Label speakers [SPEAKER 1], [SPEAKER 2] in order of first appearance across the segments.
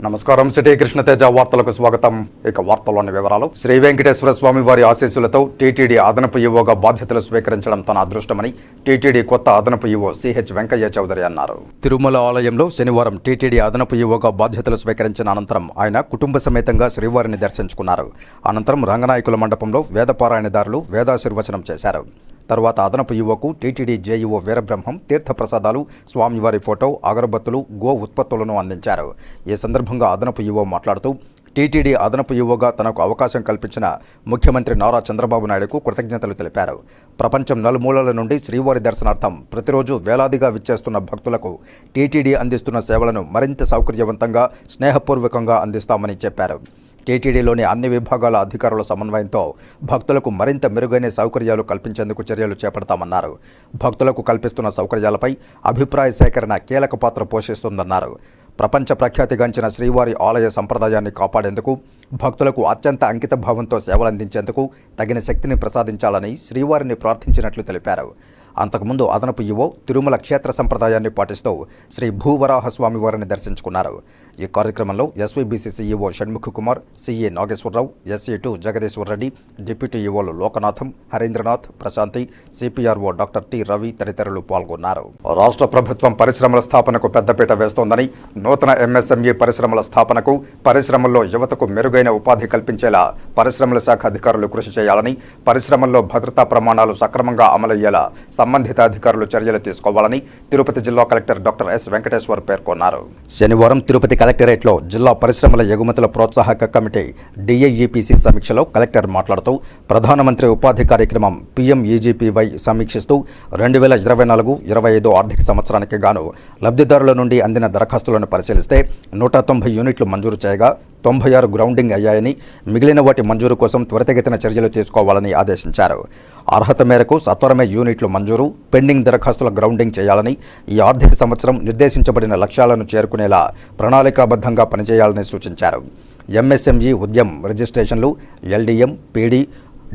[SPEAKER 1] నమస్కారం. సిటీ కృష్ణతేజ వార్తలకు స్వాగతం. ఇక వార్తల్లోని వివరాలు. శ్రీ వెంకటేశ్వర స్వామి వారి ఆశీస్సులతో టీటీడీ అదనపు ఈవోగా బాధ్యతలు స్వీకరించడం తన అదృష్టమని టీటీడీ కొత్త అదనపు ఈవో సిహెచ్ వెంకయ్య చౌదరి అన్నారు. తిరుమల ఆలయంలో శనివారం టీటీడీ అదనపు ఈవోగా బాధ్యతలు స్వీకరించిన అనంతరం ఆయన కుటుంబ సమేతంగా శ్రీవారిని దర్శించుకున్నారు. అనంతరం రంగనాయకుల మండపంలో వేదపారాయణదారులు వేదాశీర్వచనం చేశారు. తర్వాత అదనపు ఈవోకు టీటీడీ జేఈఓ వీరబ్రహ్మం తీర్థప్రసాదాలు, స్వామివారి ఫోటో, అగరబత్తులు, గో ఉత్పత్తులను అందించారు. ఈ సందర్భంగా అదనపు ఈవో మాట్లాడుతూ టీటీడీ అదనపు ఈవోగా తనకు అవకాశం కల్పించిన ముఖ్యమంత్రి నారా చంద్రబాబు నాయుడుకు కృతజ్ఞతలు తెలిపారు. ప్రపంచం నలుమూలల నుండి శ్రీవారి దర్శనార్థం ప్రతిరోజు వేలాదిగా విచ్చేస్తున్న భక్తులకు టీటీడీ అందిస్తున్న సేవలను మరింత సౌకర్యవంతంగా, స్నేహపూర్వకంగా అందిస్తామని చెప్పారు. టీటీడీలోని అన్ని విభాగాల అధికారుల సమన్వయంతో భక్తులకు మరింత మెరుగైన సౌకర్యాలు కల్పించేందుకు చర్యలు చేపడతామన్నారు. భక్తులకు కల్పిస్తున్న సౌకర్యాలపై అభిప్రాయ సేకరణ కీలక పాత్ర పోషిస్తుందన్నారు. ప్రపంచ ప్రఖ్యాతిగాంచిన శ్రీవారి ఆలయ సంప్రదాయాన్ని కాపాడేందుకు, భక్తులకు అత్యంత అంకిత భావంతో సేవలందించేందుకు తగిన శక్తిని ప్రసాదించాలని శ్రీవారిని ప్రార్థించినట్లు తెలిపారు. అంతకుముందు అదనపు ఈవో తిరుమల క్షేత్ర సంప్రదాయాన్ని పాటిస్తూ శ్రీ భూవరాహ స్వామివారిని దర్శించుకున్నారు. ఈ కార్యక్రమంలో SVBC EO Shanmukha Kumar, CA Nageswararao, SA two Jagadishwar Reddy, deputy ఈవోలు Lokanatham, Harindranath, Prashanti, CPRO doctor T Ravi తదితరులు పాల్గొన్నారు. రాష్ట్ర ప్రభుత్వం పరిశ్రమల స్థాపనకు పెద్దపీట వేస్తోందని, నూతన ఎంఎస్ఎంఈ పరిశ్రమల స్థాపనకు, పరిశ్రమల్లో యువతకు మెరుగైన ఉపాధి కల్పించేలా పరిశ్రమల శాఖ అధికారులు కృషి చేయాలని, పరిశ్రమల్లో భద్రతా ప్రమాణాలు సక్రమంగా అమలయ్యేలా సంబంధిత అధికారులు చర్యలు తీసుకోవాలని తిరుపతి జిల్లా కలెక్టర్ డాక్టర్ ఎస్ వెంకటేశ్వర్ పేర్కొన్నారు. శనివారం తిరుపతి కలెక్టరేట్లో జిల్లా పరిశ్రమల ఎగుమతుల ప్రోత్సాహక కమిటీ డిఐఈపిసి సమీక్షలో కలెక్టర్ మాట్లాడుతూ ప్రధానమంత్రి ఉపాధి కార్యక్రమం PMEGPY సమీక్షిస్తూ 2024-25 ఆర్థిక సంవత్సరానికి గాను లబ్ధిదారుల నుండి అందిన దరఖాస్తులను పరిశీలిస్తే 190 యూనిట్లు మంజూరు చేయగా 96 గ్రౌండింగ్ అయ్యాయని, మిగిలిన వాటి మంజూరు కోసం త్వరితగతిన చర్యలు తీసుకోవాలని ఆదేశించారు. అర్హత మేరకు సత్వరమే యూనిట్లు మంజూరు, పెండింగ్ దరఖాస్తుల గ్రౌండింగ్ చేయాలని, ఈ ఆర్థిక సంవత్సరం నిర్దేశించబడిన లక్ష్యాలను చేరుకునేలా ప్రణాళికాబద్ధంగా పనిచేయాలని సూచించారు. ఎంఎస్ఎంఈ ఉద్యమ్ రిజిస్ట్రేషన్లు LDM, PD,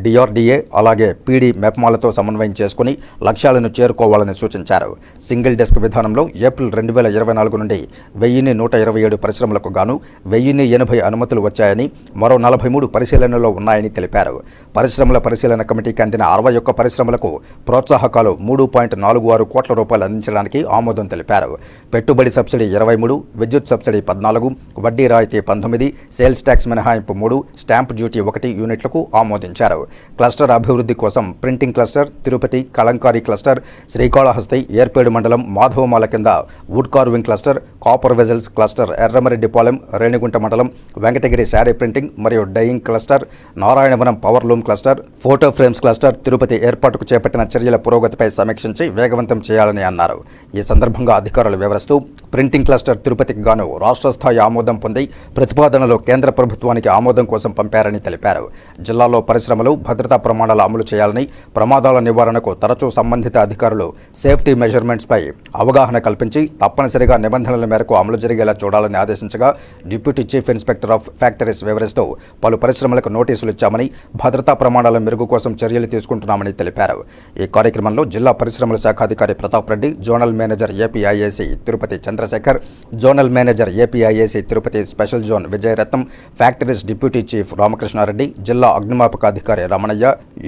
[SPEAKER 1] DRDA అలాగే PD మెప్మాలతో సమన్వయం చేసుకుని లక్ష్యాలను చేరుకోవాలని సూచించారు. సింగిల్ డెస్క్ విధానంలో ఏప్రిల్ 2024 నుండి 1127 పరిశ్రమలకు గాను 1080 అనుమతులు వచ్చాయని, మరో 43 పరిశీలనలో ఉన్నాయని తెలిపారు. పరిశ్రమల పరిశీలన కమిటీకి అందిన 61 పరిశ్రమలకు ప్రోత్సాహకాలు 3.46 కోట్ల రూపాయలు అందించడానికి ఆమోదం తెలిపారు. పెట్టుబడి సబ్సిడీ 23, విద్యుత్ సబ్సిడీ 14, వడ్డీ రాయితీ 19, సేల్స్ ట్యాక్స్ మినహాయింపు 3, స్టాంప్ డ్యూటీ 1 యూనిట్లకు ఆమోదించారు. క్లస్టర్ అభివృద్ధి కోసం printing cluster, Tirupati Kalamkari cluster, Srikalahasti, Yerpedu మండలం మాధవమాల కింద wood carving cluster, copper vessels cluster, Yerramareddipalem, Renigunta మండలం వెంకటగిరి శారీ ప్రింటింగ్ మరియు dyeing cluster, Narayanavanam power loom cluster, photo frames cluster Tirupati ఏర్పాటుకు చేపట్టిన చర్యల పురోగతిపై సమీక్షించి వేగవంతం చేయాలని అన్నారు. ఈ సందర్భంగా అధికారులు వివరిస్తూ ప్రింటింగ్ క్లస్టర్ తిరుపతికి గాను రాష్ట్ర స్థాయి ఆమోదం పొంది ప్రతిపాదనలు కేంద్ర ప్రభుత్వానికి ఆమోదం కోసం పంపారని తెలిపారు. జిల్లాలో పరిశ్రమలు భద్రతా ప్రమాణాలు అమలు చేయాలని, ప్రమాదాల నివారణకు తరచూ సంబంధిత అధికారులు సేఫ్టీ మెజర్మెంట్స్పై అవగాహన కల్పించి తప్పనిసరిగా నిబంధనల మేరకు అమలు జరిగేలా చూడాలని ఆదేశించగా, deputy chief inspector of factories వివరిస్తూ పలు పరిశ్రమలకు నోటీసులు ఇచ్చామని, భద్రతా ప్రమాణాల మెరుగు కోసం చర్యలు తీసుకుంటున్నామని తెలిపారు. ఈ కార్యక్రమంలో జిల్లా పరిశ్రమల శాఖ అధికారి Pratap Reddy, zonal manager APIAC Tirupati Chandrashekar, zonal manager APIAC Tirupati special zone Vijayaratnam, factories deputy chief Ramakrishna Reddy, జిల్లా అగ్నిమాపక అధికారి రమణయ్య,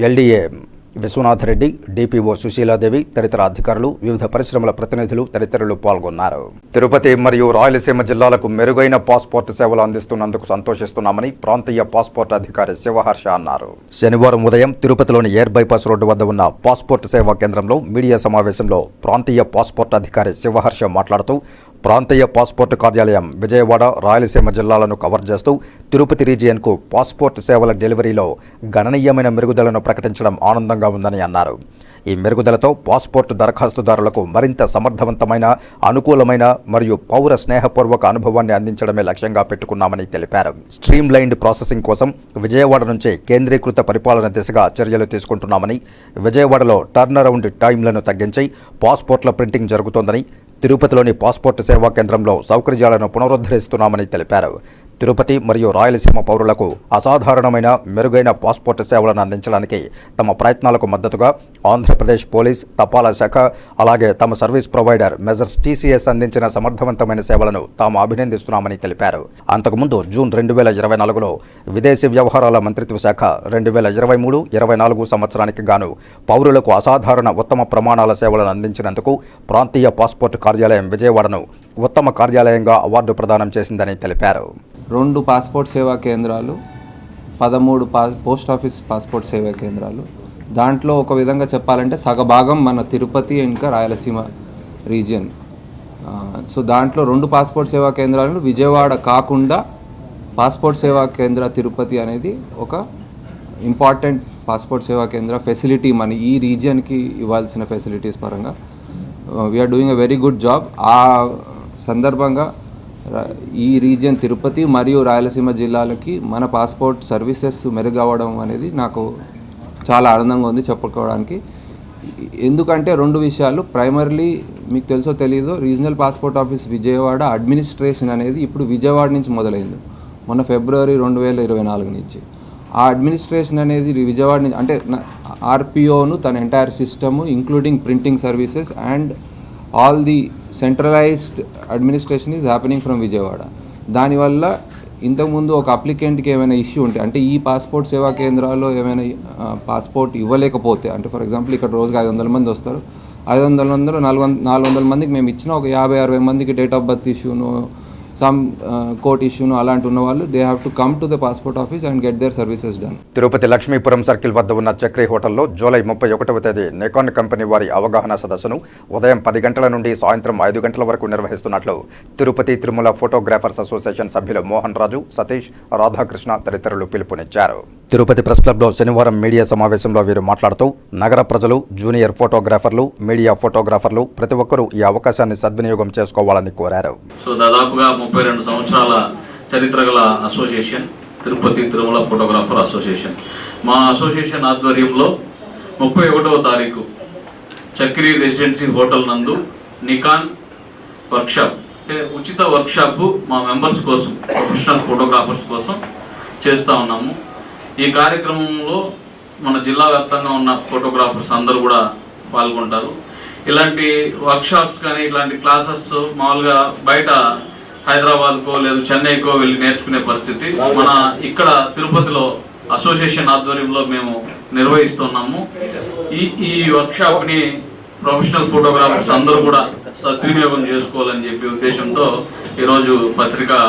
[SPEAKER 1] LDA విశ్వనాథ్ రెడ్డి, DPO సుశీలాదేవి తదితర అధికారులు, వివిధ పరిశ్రమల ప్రతినిధులు తదితరులు పాల్గొన్నారు. తిరుపతి మరియు రాయలసీమ జిల్లాలకు మెరుగైన పాస్పోర్ట్ సేవలు అందిస్తున్నందుకు సంతోషిస్తున్నామని ప్రాంతీయ పాస్పోర్ట్ అధికారి శివహర్ష అన్నారు. శనివారం ఉదయం తిరుపతిలోని ఎయిర్ బైపాస్ రోడ్డు వద్ద ఉన్న పాస్పోర్ట్ సేవా కేంద్రంలో మీడియా సమావేశంలో ప్రాంతీయ పాస్పోర్ట్ అధికారి శివహర్ష మాట్లాడుతూ ప్రాంతీయ పాస్పోర్ట్ కార్యాలయం విజయవాడ, రాయలసీమ జిల్లాలను కవర్ చేస్తూ తిరుపతి రీజియన్కు పాస్పోర్ట్ సేవల డెలివరీలో గణనీయమైన మెరుగుదలను ప్రకటించడం ఆనందంగా ఉందని అన్నారు. ఈ మెరుగుదలతో పాస్పోర్ట్ దరఖాస్తుదారులకు మరింత సమర్థవంతమైన, అనుకూలమైన మరియు పౌర స్నేహపూర్వక అనుభవాన్ని అందించడమే లక్ష్యంగా పెట్టుకున్నామని తెలిపారు. స్ట్రీమ్ లైన్డ్ ప్రాసెసింగ్ కోసం విజయవాడ నుంచే కేంద్రీకృత పరిపాలన దిశగా చర్యలు తీసుకుంటున్నామని, విజయవాడలో టర్న్ అరౌండ్ టైంలను తగ్గించి పాస్పోర్ట్ల ప్రింటింగ్ జరుగుతోందని, తిరుపతిలోని పాస్పోర్ట్ సేవా కేంద్రంలో సౌకర్యాలను పునరుద్ధరిస్తున్నామని తెలిపారు. తిరుపతి మరియు రాయలసీమ పౌరులకు అసాధారణమైన మెరుగైన పాస్పోర్ట్ సేవలను అందించడానికి తమ ప్రయత్నాలకు మద్దతుగా ఆంధ్రప్రదేశ్ పోలీస్, తపాలా శాఖ, అలాగే తమ సర్వీస్ ప్రొవైడర్ మెజర్స్ టీసీఎస్ అందించిన సమర్థవంతమైన సేవలను తాము అభినందిస్తున్నామని తెలిపారు. అంతకుముందు జూన్ 2024లో విదేశీ వ్యవహారాల మంత్రిత్వ శాఖ 2023-24 సంవత్సరానికి గాను పౌరులకు అసాధారణ ఉత్తమ ప్రమాణాల సేవలను అందించినందుకు ప్రాంతీయ పాస్పోర్ట్ కార్యాలయం విజయవాడను ఉత్తమ కార్యాలయంగా అవార్డు ప్రదానం చేసిందని తెలిపారు.
[SPEAKER 2] 2 పాస్పోర్ట్ సేవా కేంద్రాలు, 13 పోస్ట్ ఆఫీస్ పాస్పోర్ట్ సేవా కేంద్రాలు. దాంట్లో ఒక విధంగా చెప్పాలంటే సగభాగం మన తిరుపతి ఇంకా రాయలసీమ రీజియన్. సో దాంట్లో 2 పాస్పోర్ట్ సేవా కేంద్రాలను విజయవాడ కాకుండా పాస్పోర్ట్ సేవా కేంద్ర తిరుపతి అనేది ఒక ఇంపార్టెంట్ పాస్పోర్ట్ సేవా కేంద్ర ఫెసిలిటీ మన ఈ రీజియన్కి ఇవ్వాల్సిన ఫెసిలిటీస్ పరంగా we are doing a very good job. ఆ సందర్భంగా ఈ రీజియన్ తిరుపతి మరియు రాయలసీమ జిల్లాలకి మన పాస్పోర్ట్ సర్వీసెస్ మెరుగవడం అనేది నాకు చాలా ఆనందంగా ఉంది చెప్పుకోవడానికి. ఎందుకంటే 2 విషయాలు. ప్రైమర్లీ మీకు తెలుసో తెలీదో, regional passport office Vijayawada administration అనేది ఇప్పుడు విజయవాడ నుంచి మొదలైంది, మొన్న ఫిబ్రవరి 2024 నుంచి. ఆ అడ్మినిస్ట్రేషన్ అనేది విజయవాడ నుంచి, అంటే ఆర్పిఓను తన entire system including printing services and all the centralized administration is happening from Vijayawada. దానివల్ల ఇంతకుముందు ఒక అప్లికెంట్కి ఏమైనా ఇష్యూ ఉంటే, అంటే ఈ పాస్పోర్ట్ సేవా కేంద్రాల్లో ఏమైనా పాస్పోర్ట్ ఇవ్వలేకపోతే, అంటే ఫర్ ఎగ్జాంపుల్ ఇక్కడ రోజుకి 500 మంది వస్తారు, 400 మందికి మేము ఇచ్చిన ఒక 50-60 మందికి డేట్ ఆఫ్ బర్త్ ఇష్యూను, సమ్ కోర్ట్ ఇష్యూను అలాంటి ఉన్న వాళ్ళు they have to come to the passport office and get their services done.
[SPEAKER 1] Tirupati Lakshmipuram circle వద్ద ఉన్న చక్రీ హోటల్లో జూలై 31వ తేదీ నికాన్ కంపెనీ వారి అవగాహన సదస్సును ఉదయం 10 గంటల నుండి సాయంత్రం 5 గంటల వరకు నిర్వహిస్తున్నట్లు తిరుపతి తిరుమల ఫోటోగ్రాఫర్స్ అసోసియేషన్ సభ్యులు మోహన్ రాజు, సతీష్, రాధాకృష్ణ తదితరులు పిలుపునిచ్చారు. తిరుపతి ప్రెస్ క్లబ్లో శనివారం మీడియా సమావేశంలో వీరు మాట్లాడుతూ నగర ప్రజలు, జూనియర్ ఫోటోగ్రాఫర్లు, మీడియా ఫోటోగ్రాఫర్లు ప్రతి ఒక్కరూ ఈ అవకాశాన్ని సద్వినియోగం చేసుకోవాలని కోరారు.
[SPEAKER 3] సో దాదాపుగా 32 సంవత్సరాల చరిత్ర గల association Tirupati Tirumala photographer association. మా అసోసియేషన్ ఆధ్వర్యంలో 31వ తారీఖు చక్రీ రెసిడెన్సీ హోటల్ నందు నికాన్ వర్క్షాప్, అంటే ఉచిత వర్క్షాప్ మా మెంబర్స్ కోసం, ప్రొఫెషనల్ ఫోటోగ్రాఫర్స్ కోసం చేస్తూ ఉన్నాము. ఈ కార్యక్రమంలో మన జిల్లా వ్యాప్తంగా ఉన్న ఫోటోగ్రాఫర్స్ అందరూ కూడా పాల్గొంటారు. ఇలాంటి వర్క్షాప్స్ కానీ ఇలాంటి క్లాసెస్ మామూలుగా బయట హైదరాబాద్కో లేదు చెన్నైకో వెళ్ళి నేర్చుకునే పరిస్థితి మన ఇక్కడ తిరుపతిలో అసోసియేషన్ ఆధ్వర్యంలో మేము నిర్వహిస్తున్నాము. ఈ వర్క్షాప్ని ప్రొఫెషనల్ ఫోటోగ్రాఫర్స్ అందరూ కూడా సద్వినియోగం చేసుకోవాలని చెప్పి ఉద్దేశంతో ఈరోజు పత్రికా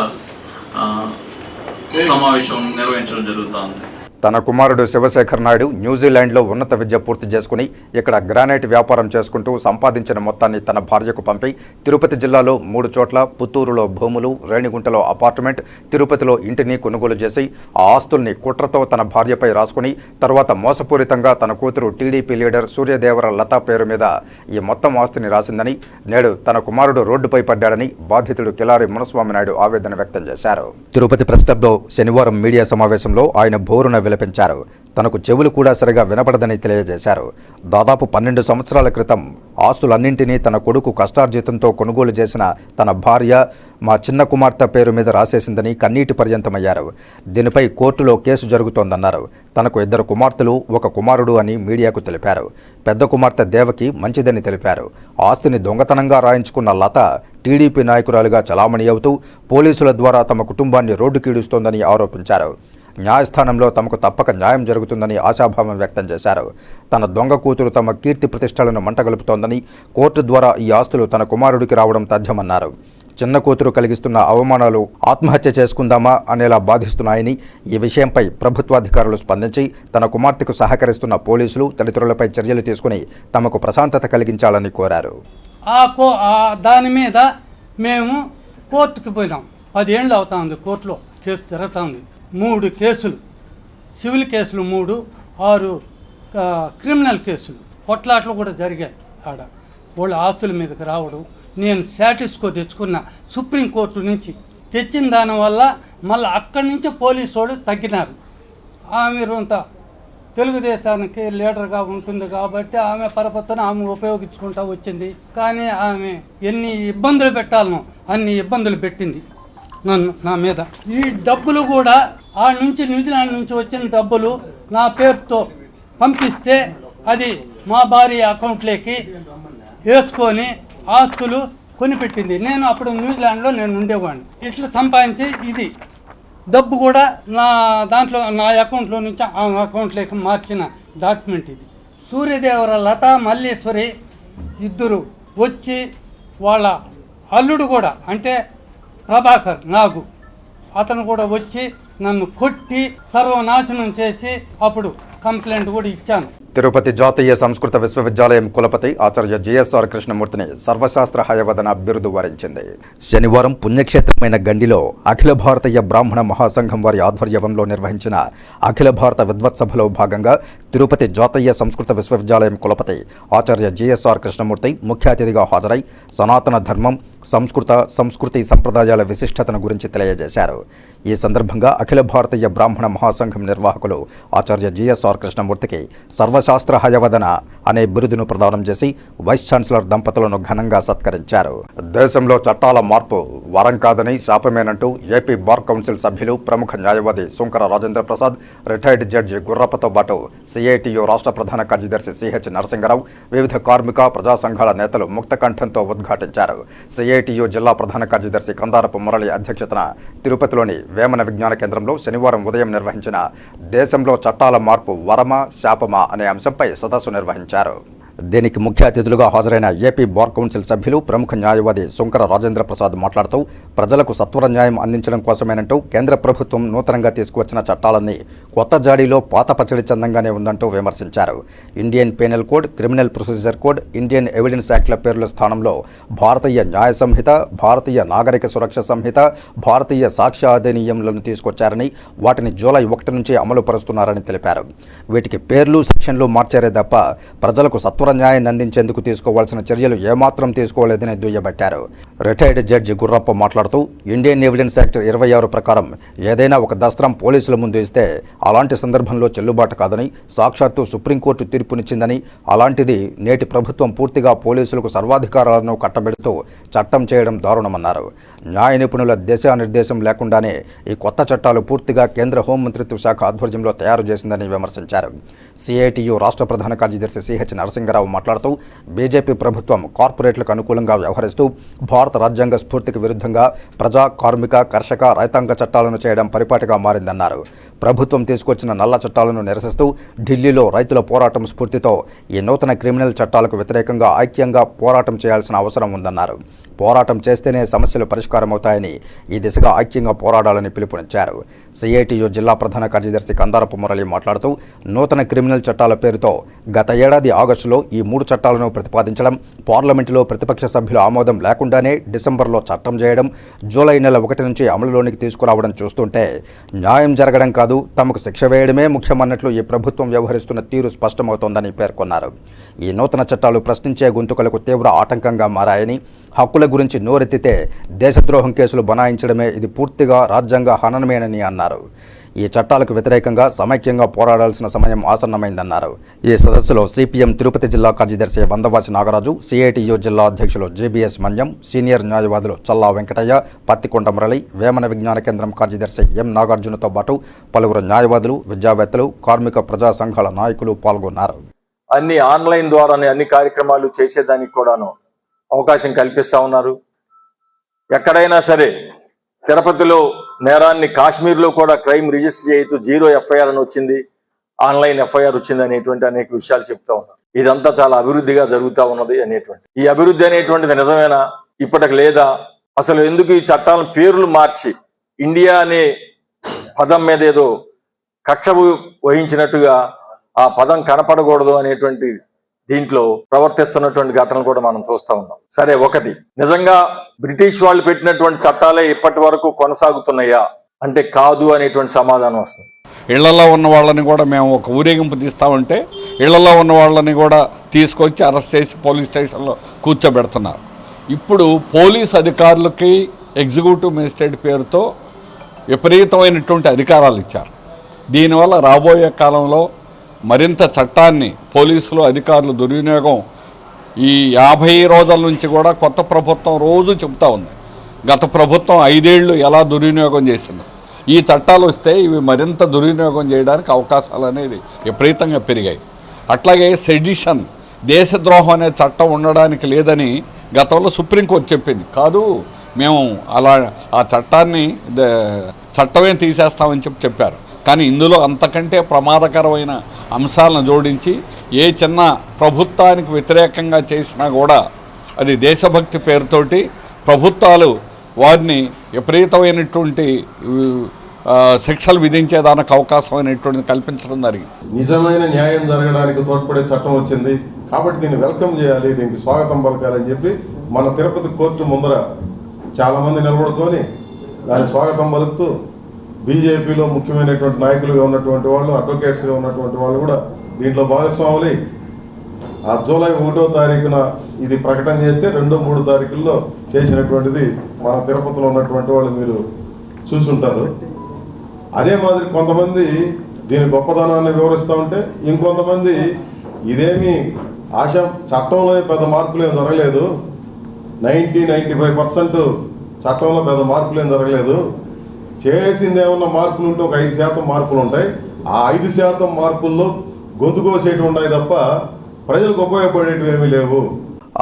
[SPEAKER 3] సమావేశం నిర్వహించడం జరుగుతుంది.
[SPEAKER 1] తన కుమారుడు శివశేఖర్ నాయుడు న్యూజిలాండ్లో ఉన్నత విద్య పూర్తి చేసుకుని ఇక్కడ గ్రానైట్ వ్యాపారం చేసుకుంటూ సంపాదించిన మొత్తాన్ని తన భార్యకు పంపి తిరుపతి జిల్లాలో 3 చోట్ల, పుత్తూరులో భూములు, రేణిగుంటలో అపార్ట్మెంట్, తిరుపతిలో ఇంటిని కొనుగోలు చేసి ఆ ఆస్తుల్ని కుట్రతో తన భార్యపై రాసుకుని తర్వాత మోసపూరితంగా తన కూతురు టీడీపీ లీడర్ సూర్యదేవర లతా పేరు మీద ఈ మొత్తం ఆస్తిని రాసిందని, నేడు తన కుమారుడు రోడ్డుపై పడ్డాడని బాధితుడు కిలారి మునస్వామి నాయుడు ఆవేదన వ్యక్తం చేశారు. తిరుపతి ప్రెస్ క్లబ్లో శనివారం మీడియా సమావేశంలో ఆయన బోరున విలపించారు. తనకు చెవులు కూడా సరిగా వినపడదని తెలియజేశారు. దాదాపు 12 సంవత్సరాల క్రితం ఆస్తులన్నింటినీ తన కొడుకు కష్టార్జితంతో కొనుగోలు చేసిన తన భార్య మా చిన్న కుమార్తె పేరు మీద రాసేసిందని కన్నీటి పర్యంతమయ్యారు. దీనిపై కోర్టులో కేసు జరుగుతోందన్నారు. తనకు 2 కుమార్తెలు, 1 కుమారుడు అని మీడియాకు తెలిపారు. పెద్ద కుమార్తె దేవకి మంచిదని తెలిపారు. ఆస్తిని దొంగతనంగా రాయించుకున్న లత టీడీపీ నాయకురాలుగా చలామణి అవుతూ పోలీసుల ద్వారా తమ కుటుంబాన్ని రోడ్డుకీడుస్తోందని ఆరోపించారు. న్యాయస్థానంలో తమకు తప్పక న్యాయం జరుగుతుందని ఆశాభావం వ్యక్తం చేశారు. తన దొంగ కూతురు తమ కీర్తి ప్రతిష్టలను మంటగలుపుతోందని, కోర్టు ద్వారా ఈ ఆస్తులు తన కుమారుడికి రావడం తథ్యమన్నారు. చిన్న కూతురు కలిగిస్తున్న అవమానాలు ఆత్మహత్య చేసుకుందామా అనేలా బాధిస్తున్నాయని, ఈ విషయంపై ప్రభుత్వాధికారులు స్పందించి తన కుమార్తెకు సహకరిస్తున్న పోలీసులు తదితరులపై చర్యలు తీసుకుని తమకు ప్రశాంతత కలిగించాలని కోరారు.
[SPEAKER 4] దాని మీద మేము కోర్టుకు పోయినాం. 10 ఏళ్ళు అవుతుంది కోర్టులో కేసు జరుగుతుంది. 3 కేసులు, సివిల్ కేసులు 3, 6 క్రిమినల్ కేసులు, కొట్లాట్లు కూడా జరిగాయి. ఆడ వాళ్ళ ఆస్తుల మీదకి రావడం, నేను సాటిస్కో తెచ్చుకున్న సుప్రీంకోర్టు నుంచి తెచ్చిన దానివల్ల మళ్ళీ అక్కడి నుంచి పోలీసు వాళ్ళు తగ్గినారు. ఆమె రొంత తెలుగుదేశానికి లీడర్గా ఉంటుంది కాబట్టి ఆమె పరపతిని ఆమె ఉపయోగించుకుంటూ వచ్చింది. కానీ ఆమె ఎన్ని ఇబ్బందులు పెట్టాలనో అన్ని ఇబ్బందులు పెట్టింది. నా మీద ఈ డబ్బులు కూడా ఆ నుంచి న్యూజిలాండ్ నుంచి వచ్చిన డబ్బులు నా పేరుతో పంపిస్తే అది మా భార్య అకౌంట్లోకి వేసుకొని ఆస్తులు కొనిపెట్టింది. నేను అప్పుడు న్యూజిలాండ్లో నేను ఉండేవాడిని. ఇట్లా సంపాదించి ఇది డబ్బు కూడా నా దాంట్లో నా అకౌంట్లో నుంచి ఆ అకౌంట్లోకి మార్చిన డాక్యుమెంట్ ఇది. సూర్యదేవర లతా మల్లీశ్వరి ఇద్దరు వచ్చి వాళ్ళ అల్లుడు కూడా అంటే ప్రభాకర్ నాగు అతను కూడా వచ్చి నన్ను కొట్టి సర్వనాశనం చేసి అప్పుడు కంప్లైంట్ కూడా ఇచ్చాను.
[SPEAKER 1] తిరుపతి జాతీయ సంస్కృత విశ్వవిద్యాలయం కులపతి ఆచార్య జిఎస్ఆర్ కృష్ణమూర్తిని సర్వశాస్త్ర హయవదన బిరుదు వరించింది. శనివారం పుణ్యక్షేత్రమైన గండిలో అఖిల భారతీయ బ్రాహ్మణ మహాసంఘం వారి ఆధ్వర్యంలో నిర్వహించిన అఖిల భారత విద్వత్సభలో భాగంగా తిరుపతి జాతీయ సంస్కృత విశ్వవిద్యాలయం కులపతి ఆచార్య జిఎస్ఆర్ కృష్ణమూర్తి ముఖ్య అతిథిగా హాజరై సనాతన ధర్మం, సంస్కృతి సంప్రదాయాల విశిష్టతను గురించి తెలియజేశారు. ఈ సందర్భంగా అఖిల భారతీయ బ్రాహ్మణ మహాసంఘం నిర్వాహకులు ఆచార్య జిఎస్ఆర్ కృష్ణమూర్తికి సర్వశాస్త్ర హయవదన అనే బిరుదును ప్రదానం చేసి వైస్ ఛాన్సలర్ దంపతులను ఘనంగా సత్కరించారు. దేశంలో చట్టాల మార్పు వరం కాదని శాపమేనంటూ ఏపీ బార్ కౌన్సిల్ సభ్యులు ప్రముఖ న్యాయవాది సుంకర రాజేంద్ర ప్రసాద్, రిటైర్డ్ జడ్జి గుర్రప్పతో పాటు సిఐటియు రాష్ట్ర ప్రధాన కార్యదర్శి సిహెచ్ నరసింగరావు, వివిధ కార్మిక ప్రజా సంఘాల నేతలు ముక్త కంఠంతో ఉద్ఘాటించారు. సిఐటియు జిల్లా ప్రధాన కార్యదర్శి కందారపు మురళి అధ్యక్షతన తిరుపతిలోని వేమన విజ్ఞాన కేంద్రంలో శనివారం ఉదయం నిర్వహించిన దేశంలో చట్టాల మార్పు వరమా శాపమా అనే అంశంపై సదస్సు నిర్వహించారు. దీనికి ముఖ్య అతిథులుగా హాజరైన ఏపీ బార్ కౌన్సిల్ సభ్యులు ప్రముఖ న్యాయవాది సుంకర రాజేంద్ర ప్రసాద్ మాట్లాడుతూ ప్రజలకు సత్వర న్యాయం అందించడం కోసమేనంటూ కేంద్ర ప్రభుత్వం నూతనంగా తీసుకువచ్చిన చట్టాలన్నీ కొత్త జాడీలో పాత పచ్చడి చందంగానే ఉందంటూ విమర్శించారు. Indian penal code, criminal procedure code, Indian evidence యాక్ట్ల పేర్ల స్థానంలో భారతీయ న్యాయ సంహిత, భారతీయ నాగరిక సురక్ష సంహిత, భారతీయ సాక్ష్య అధినియంలను తీసుకొచ్చారని వాటిని జూలై 1 నుంచి అమలు పరుస్తున్నారని తెలిపారు. వీటికి పేర్లు, సెక్షన్లు మార్చారే తప్ప ప్రజలకు సత్వర న్యాయాన్ని అందించేందుకు తీసుకోవాల్సిన చర్యలు ఏమాత్రం తీసుకోలేదని దుయ్యబట్టారు. రిటైర్డ్ జడ్జి గుర్రప్ప మాట్లాడుతూ ఇండియన్ ఎవిడెన్స్ యాక్ట్ 26 ప్రకారం ఏదైనా ఒక దస్త్రం పోలీసుల ముందు ఇస్తే అలాంటి సందర్భంలో చెల్లుబాటు కాదని సాక్షాత్తు సుప్రీంకోర్టు తీర్పునిచ్చిందని, అలాంటిది నేటి ప్రభుత్వం పూర్తిగా పోలీసులకు సర్వాధికారాలను కట్టబెడుతూ చట్టం చేయడం దారుణమన్నారు. న్యాయ నిపుణుల దిశానిర్దేశం లేకుండానే ఈ కొత్త చట్టాలు పూర్తిగా కేంద్ర హోంమంత్రిత్వ శాఖ ఆధ్వర్యంలో తయారు చేసిందని విమర్శించారు. సిఐటియు రాష్ట్ర ప్రధాన కార్యదర్శి సిహెచ్ నరసింగరావు మాట్లాడుతూ బీజేపీ ప్రభుత్వం కార్పొరేట్లకు అనుకూలంగా వ్యవహరిస్తూ భారత రాజ్యాంగ స్ఫూర్తికి విరుద్ధంగా ప్రజా, కార్మిక, కర్షక, రైతాంగ చట్టాలను చేయడం పరిపాటిగా మారిందన్నారు. ప్రభుత్వం తీసుకొచ్చిన నల్ల చట్టాలను నిరసిస్తూ ఢిల్లీలో రైతుల పోరాటం స్ఫూర్తితో ఈ నూతన క్రిమినల్ చట్టాలకు వ్యతిరేకంగా ఐక్యంగా పోరాటం చేయాల్సిన అవసరం ఉందన్నారు. పోరాటం చేస్తేనే సమస్యలు పరిష్కారమవుతాయని, ఈ దిశగా ఐక్యంగా పోరాడాలని పిలుపునిచ్చారు. సిఐటియు జిల్లా ప్రధాన కార్యదర్శి కందారపు మురళి మాట్లాడుతూ నూతన క్రిమినల్ చట్టాల పేరుతో గత ఏడాది ఆగస్టులో ఈ 3 చట్టాలను ప్రతిపాదించడం, పార్లమెంటులో ప్రతిపక్ష సభ్యుల ఆమోదం లేకుండానే డిసెంబర్లో చట్టం చేయడం, జూలై నెల 1 నుంచి అమలులోనికి తీసుకురావడం చూస్తుంటే న్యాయం జరగడం కాదు, తమకు శిక్ష వేయడమే ముఖ్యమన్నట్లు ఈ ప్రభుత్వం వ్యవహరిస్తున్న తీరు స్పష్టమవుతోందని పేర్కొన్నారు. ఈ నూతన చట్టాలు ప్రశ్నించే గొంతుకలకు తీవ్ర ఆటంకంగా మారాయని, హక్కుల గురించి నోరెత్తితే దేశద్రోహం కేసులు బనాయించడమే ఇది పూర్తిగా రాజ్యాంగ హననమేనని అన్నారు. ఈ చట్టాలకు వ్యతిరేకంగా సమైక్యంగా పోరాడాల్సిన సమయం ఆసన్నమైందన్నారు. ఈ సదస్సులో సిపిఎం తిరుపతి జిల్లా కార్యదర్శి వందవాసి నాగరాజు, సిఐటియు జిల్లా అధ్యక్షులు జేబీఎస్ మన్యం, సీనియర్ న్యాయవాదులు చల్లా వెంకటయ్య, పత్తికొండ మురళి, వేమన విజ్ఞాన కేంద్రం కార్యదర్శి ఎం నాగార్జునతో పాటు పలువురు న్యాయవాదులు, విద్యావేత్తలు, కార్మిక ప్రజా సంఘాల నాయకులు పాల్గొన్నారు.
[SPEAKER 5] అన్ని ఆన్లైన్ ద్వారానే అన్ని కార్యక్రమాలు చేసేదానికి కూడాను అవకాశం కల్పిస్తా ఉన్నారు. ఎక్కడైనా సరే తిరుపతిలో నేరాన్ని కాశ్మీర్లో కూడా క్రైమ్ రిజిస్టర్ చేయొచ్చు, 0 ఎఫ్ఐఆర్ అని వచ్చింది, ఆన్లైన్ ఎఫ్ఐఆర్ వచ్చింది అనేటువంటి అనేక విషయాలు చెప్తా ఉన్నారు. ఇదంతా చాలా అభివృద్ధిగా జరుగుతూ ఉన్నది అనేటువంటి ఈ అభివృద్ధి అనేటువంటిది నిజమేనా, ఇప్పటికి లేదా, అసలు ఎందుకు ఈ చట్టాలను పేర్లు మార్చి ఇండియా అనే పదం మీద ఏదో కక్ష వహించినట్టుగా ఆ పదం కనపడకూడదు అనేటువంటి దీంట్లో ప్రవర్తిస్తున్నటువంటి ఘటనలు కూడా మనం చూస్తా ఉన్నాం. సరే, ఒకటి నిజంగా బ్రిటిష్ వాళ్ళు పెట్టినటువంటి చట్టాలే ఇప్పటి వరకు కొనసాగుతున్నాయా అంటే కాదు అనేటువంటి సమాధానం వస్తుంది.
[SPEAKER 6] ఇళ్లలో ఉన్న వాళ్ళని కూడా మేము ఒక ఊరేగింపు తీస్తామంటే ఇళ్లలో ఉన్న వాళ్ళని కూడా తీసుకొచ్చి అరెస్ట్ చేసి పోలీస్ స్టేషన్లో కూర్చోబెడుతున్నారు. ఇప్పుడు పోలీస్ అధికారులకి ఎగ్జిక్యూటివ్ మేజిస్ట్రేట్ పేరుతో విపరీతమైనటువంటి అధికారాలు ఇచ్చారు. దీనివల్ల రాబోయే కాలంలో మరింత చట్టాన్ని పోలీసులు అధికారులు దుర్వినియోగం ఈ 50 రోజుల నుంచి కూడా కొత్త ప్రభుత్వం రోజు చెబుతూ ఉంది. గత ప్రభుత్వం 5 ఏళ్ళు ఎలా దుర్వినియోగం చేసిందో, ఈ చట్టాలు వస్తే ఇవి మరింత దుర్వినియోగం చేయడానికి అవకాశాలు అనేది విపరీతంగా పెరిగాయి. అట్లాగే సెడిషన్, దేశద్రోహం అనే చట్టం ఉండడానికి లేదని గతంలో సుప్రీంకోర్టు చెప్పింది. కాదు, మేము అలా ఆ చట్టమే తీసేస్తామని చెప్పారు. కానీ ఇందులో అంతకంటే ప్రమాదకరమైన అంశాలను జోడించి ఏ చిన్న ప్రభుత్వానికి వ్యతిరేకంగా చేసినా కూడా అది దేశభక్తి పేరుతోటి ప్రభుత్వాలు వారిని విపరీతమైనటువంటి శిక్షలు విధించేదానికి అవకాశం అనేటువంటిది కల్పించడం జరిగింది.
[SPEAKER 7] నిజమైన న్యాయం జరగడానికి తోడ్పడే చట్టం వచ్చింది కాబట్టి దీన్ని వెల్కమ్ చేయాలి, దీనికి స్వాగతం పలకాలని చెప్పి మన తిరుపతి కోర్టు ముందర చాలామంది నిలబడుకొని దానికి స్వాగతం పలుకుతూ బీజేపీలో ముఖ్యమైనటువంటి నాయకులుగా ఉన్నటువంటి వాళ్ళు, అడ్వకేట్స్గా ఉన్నటువంటి వాళ్ళు కూడా దీంట్లో భాగస్వాములై ఆ జూలై 1వ తారీఖున ఇది ప్రకటన చేస్తే 2, 3 తారీఖుల్లో చేసినటువంటిది మన తిరుపతిలో ఉన్నటువంటి వాళ్ళు మీరు చూసుంటారు. అదే మాదిరి కొంతమంది దీని గొప్పదనాన్ని వివరిస్తూ ఉంటే ఇంకొంతమంది ఇదేమీ చట్టంలో పెద్ద మార్పులు ఏం జరగలేదు, 95% చట్టంలో పెద్ద మార్పులు ఏం జరగలేదు, చేసింది ఏమన్నా మార్పులు ఉంటే ఒక 5% మార్పులు ఉంటాయి, ఆ 5% మార్పుల్లో గొంతు కోసేటివి ఉన్నాయి తప్ప ప్రజలకు ఉపయోగపడేటివి ఏమీ లేవు.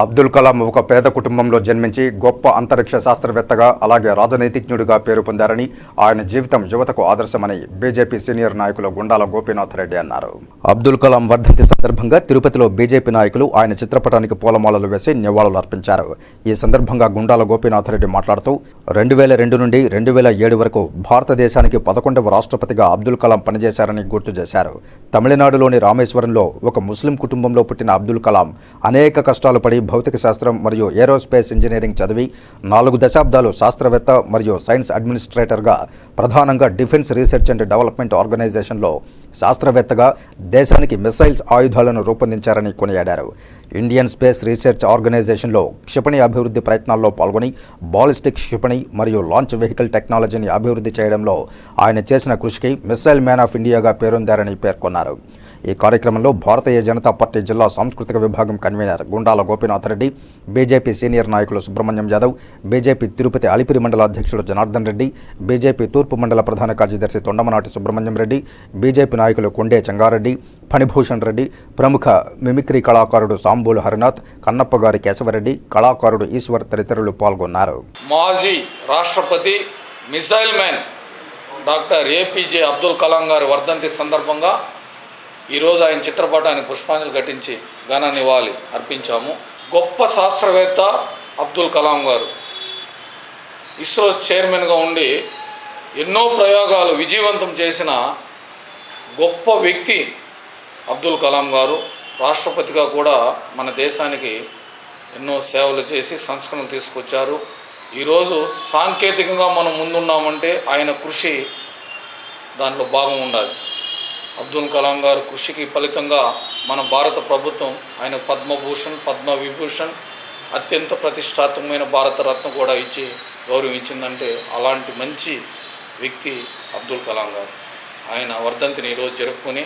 [SPEAKER 1] అబ్దుల్ కలాం ఒక పేద కుటుంబంలో జన్మించి గొప్ప అంతరిక్ష శాస్త్రవేత్తగా అలాగే రాజనీతిజ్ఞుడిగా పేరు పొందారని, ఆయన జీవితం యువతకు ఆదర్శమని బీజేపీ సీనియర్ నాయకులు గుండాల గోపీనాథ్ రెడ్డి అన్నారు. అబ్దుల్ కలాం వర్ధంతి సందర్భంగా తిరుపతిలో బీజేపీ నాయకులు ఆయన చిత్రపటానికి పూలమాలలు వేసి నివాళులు అర్పించారు. ఈ సందర్భంగా గుండాల గోపీనాథ్ రెడ్డి మాట్లాడుతూ 2002 నుండి 2007 వరకు భారతదేశానికి 11వ రాష్ట్రపతిగా అబ్దుల్ కలాం పనిచేశారని గుర్తు చేశారు. తమిళనాడులోని రామేశ్వరంలో ఒక ముస్లిం కుటుంబంలో పుట్టిన అబ్దుల్ కలాం అనేక కష్టాలు పడి భౌతిక శాస్త్రం మరియు ఏరోస్పేస్ ఇంజనీరింగ్ చదివి 4 దశాబ్దాలు శాస్త్రవేత్త మరియు సైన్స్ అడ్మినిస్ట్రేటర్గా, ప్రధానంగా డిఫెన్స్ రీసెర్చ్ అండ్ డెవలప్మెంట్ ఆర్గనైజేషన్లో శాస్త్రవేత్తగా దేశానికి మిసైల్స్ ఆయుధాలను రూపొందించారని కొనియాడారు. ఇండియన్ స్పేస్ రీసెర్చ్ ఆర్గనైజేషన్లో క్షిపణి అభివృద్ధి ప్రయత్నాల్లో పాల్గొని బాలిస్టిక్ క్షిపణి మరియు లాంచ్ వెహికల్ టెక్నాలజీని అభివృద్ధి చేయడంలో ఆయన చేసిన కృషికి మిసైల్ మ్యాన్ ఆఫ్ ఇండియాగా పేరొందారని పేర్కొన్నారు. ఈ కార్యక్రమంలో భారతీయ జనతా పార్టీ జిల్లా సాంస్కృతిక విభాగం convener Gundala Gopinath Reddy, BJP senior నాయకులు సుబ్రహ్మణ్యం యాదవ్, బీజేపీ తిరుపతి అలిపిరి మండల అధ్యక్షుడు జనార్దన్ రెడ్డి, బీజేపీ తూర్పు మండల ప్రధాన కార్యదర్శి తొండమనాటి సుబ్రహ్మణ్యం రెడ్డి, బీజేపీ నాయకులు కొండే చెంగారెడ్డి, ఫణిభూషణ్ రెడ్డి, ప్రముఖ మిమిక్రీ కళాకారుడు సాంబూలు హరినాథ్, కన్నప్పగారి కేశవరెడ్డి, కళాకారుడు ఈశ్వర్ తదితరులు పాల్గొన్నారు.
[SPEAKER 8] మాజీ రాష్ట్రపతి missile man doctor APJ Abdul Kalam గారి వర్ధంతి సందర్భంగా ఈరోజు ఆయన చిత్రపటానికి పుష్పాంజలి ఘటించి ఘన నివాళి అర్పించాము. గొప్ప శాస్త్రవేత్త అబ్దుల్ కలాం గారు ఇస్రో చైర్మన్గా ఉండి ఎన్నో ప్రయోగాలు విజయవంతం చేసిన గొప్ప వ్యక్తి అబ్దుల్ కలాం గారు. రాష్ట్రపతిగా కూడా మన దేశానికి ఎన్నో సేవలు చేసి సంస్కరణలు తీసుకొచ్చారు. ఈరోజు సాంకేతికంగా మనం ముందున్నామంటే ఆయన కృషి దాంట్లో భాగం ఉండాలి. అబ్దుల్ కలాం గారు కృషికి ఫలితంగా మన భారత ప్రభుత్వం ఆయన పద్మభూషణ్, పద్మవిభూషణ్, అత్యంత ప్రతిష్టాత్మకమైన భారతరత్న కూడా ఇచ్చి గౌరవించిందంటే అలాంటి మంచి వ్యక్తి అబ్దుల్ కలాం గారు. ఆయన వర్ధంతిని ఈరోజు జరుపుకొని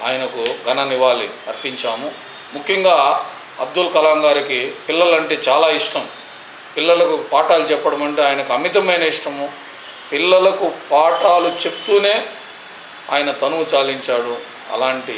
[SPEAKER 8] ఆయనకు ఘన నివాళి అర్పించాము. ముఖ్యంగా అబ్దుల్ కలాం గారికి పిల్లలంటే చాలా ఇష్టం. పిల్లలకు పాఠాలు చెప్పడం అంటే ఆయనకు అమితమైన ఇష్టము. పిల్లలకు పాఠాలు చెప్తూనే ఆయన తనువు చాలించాడు. అలాంటి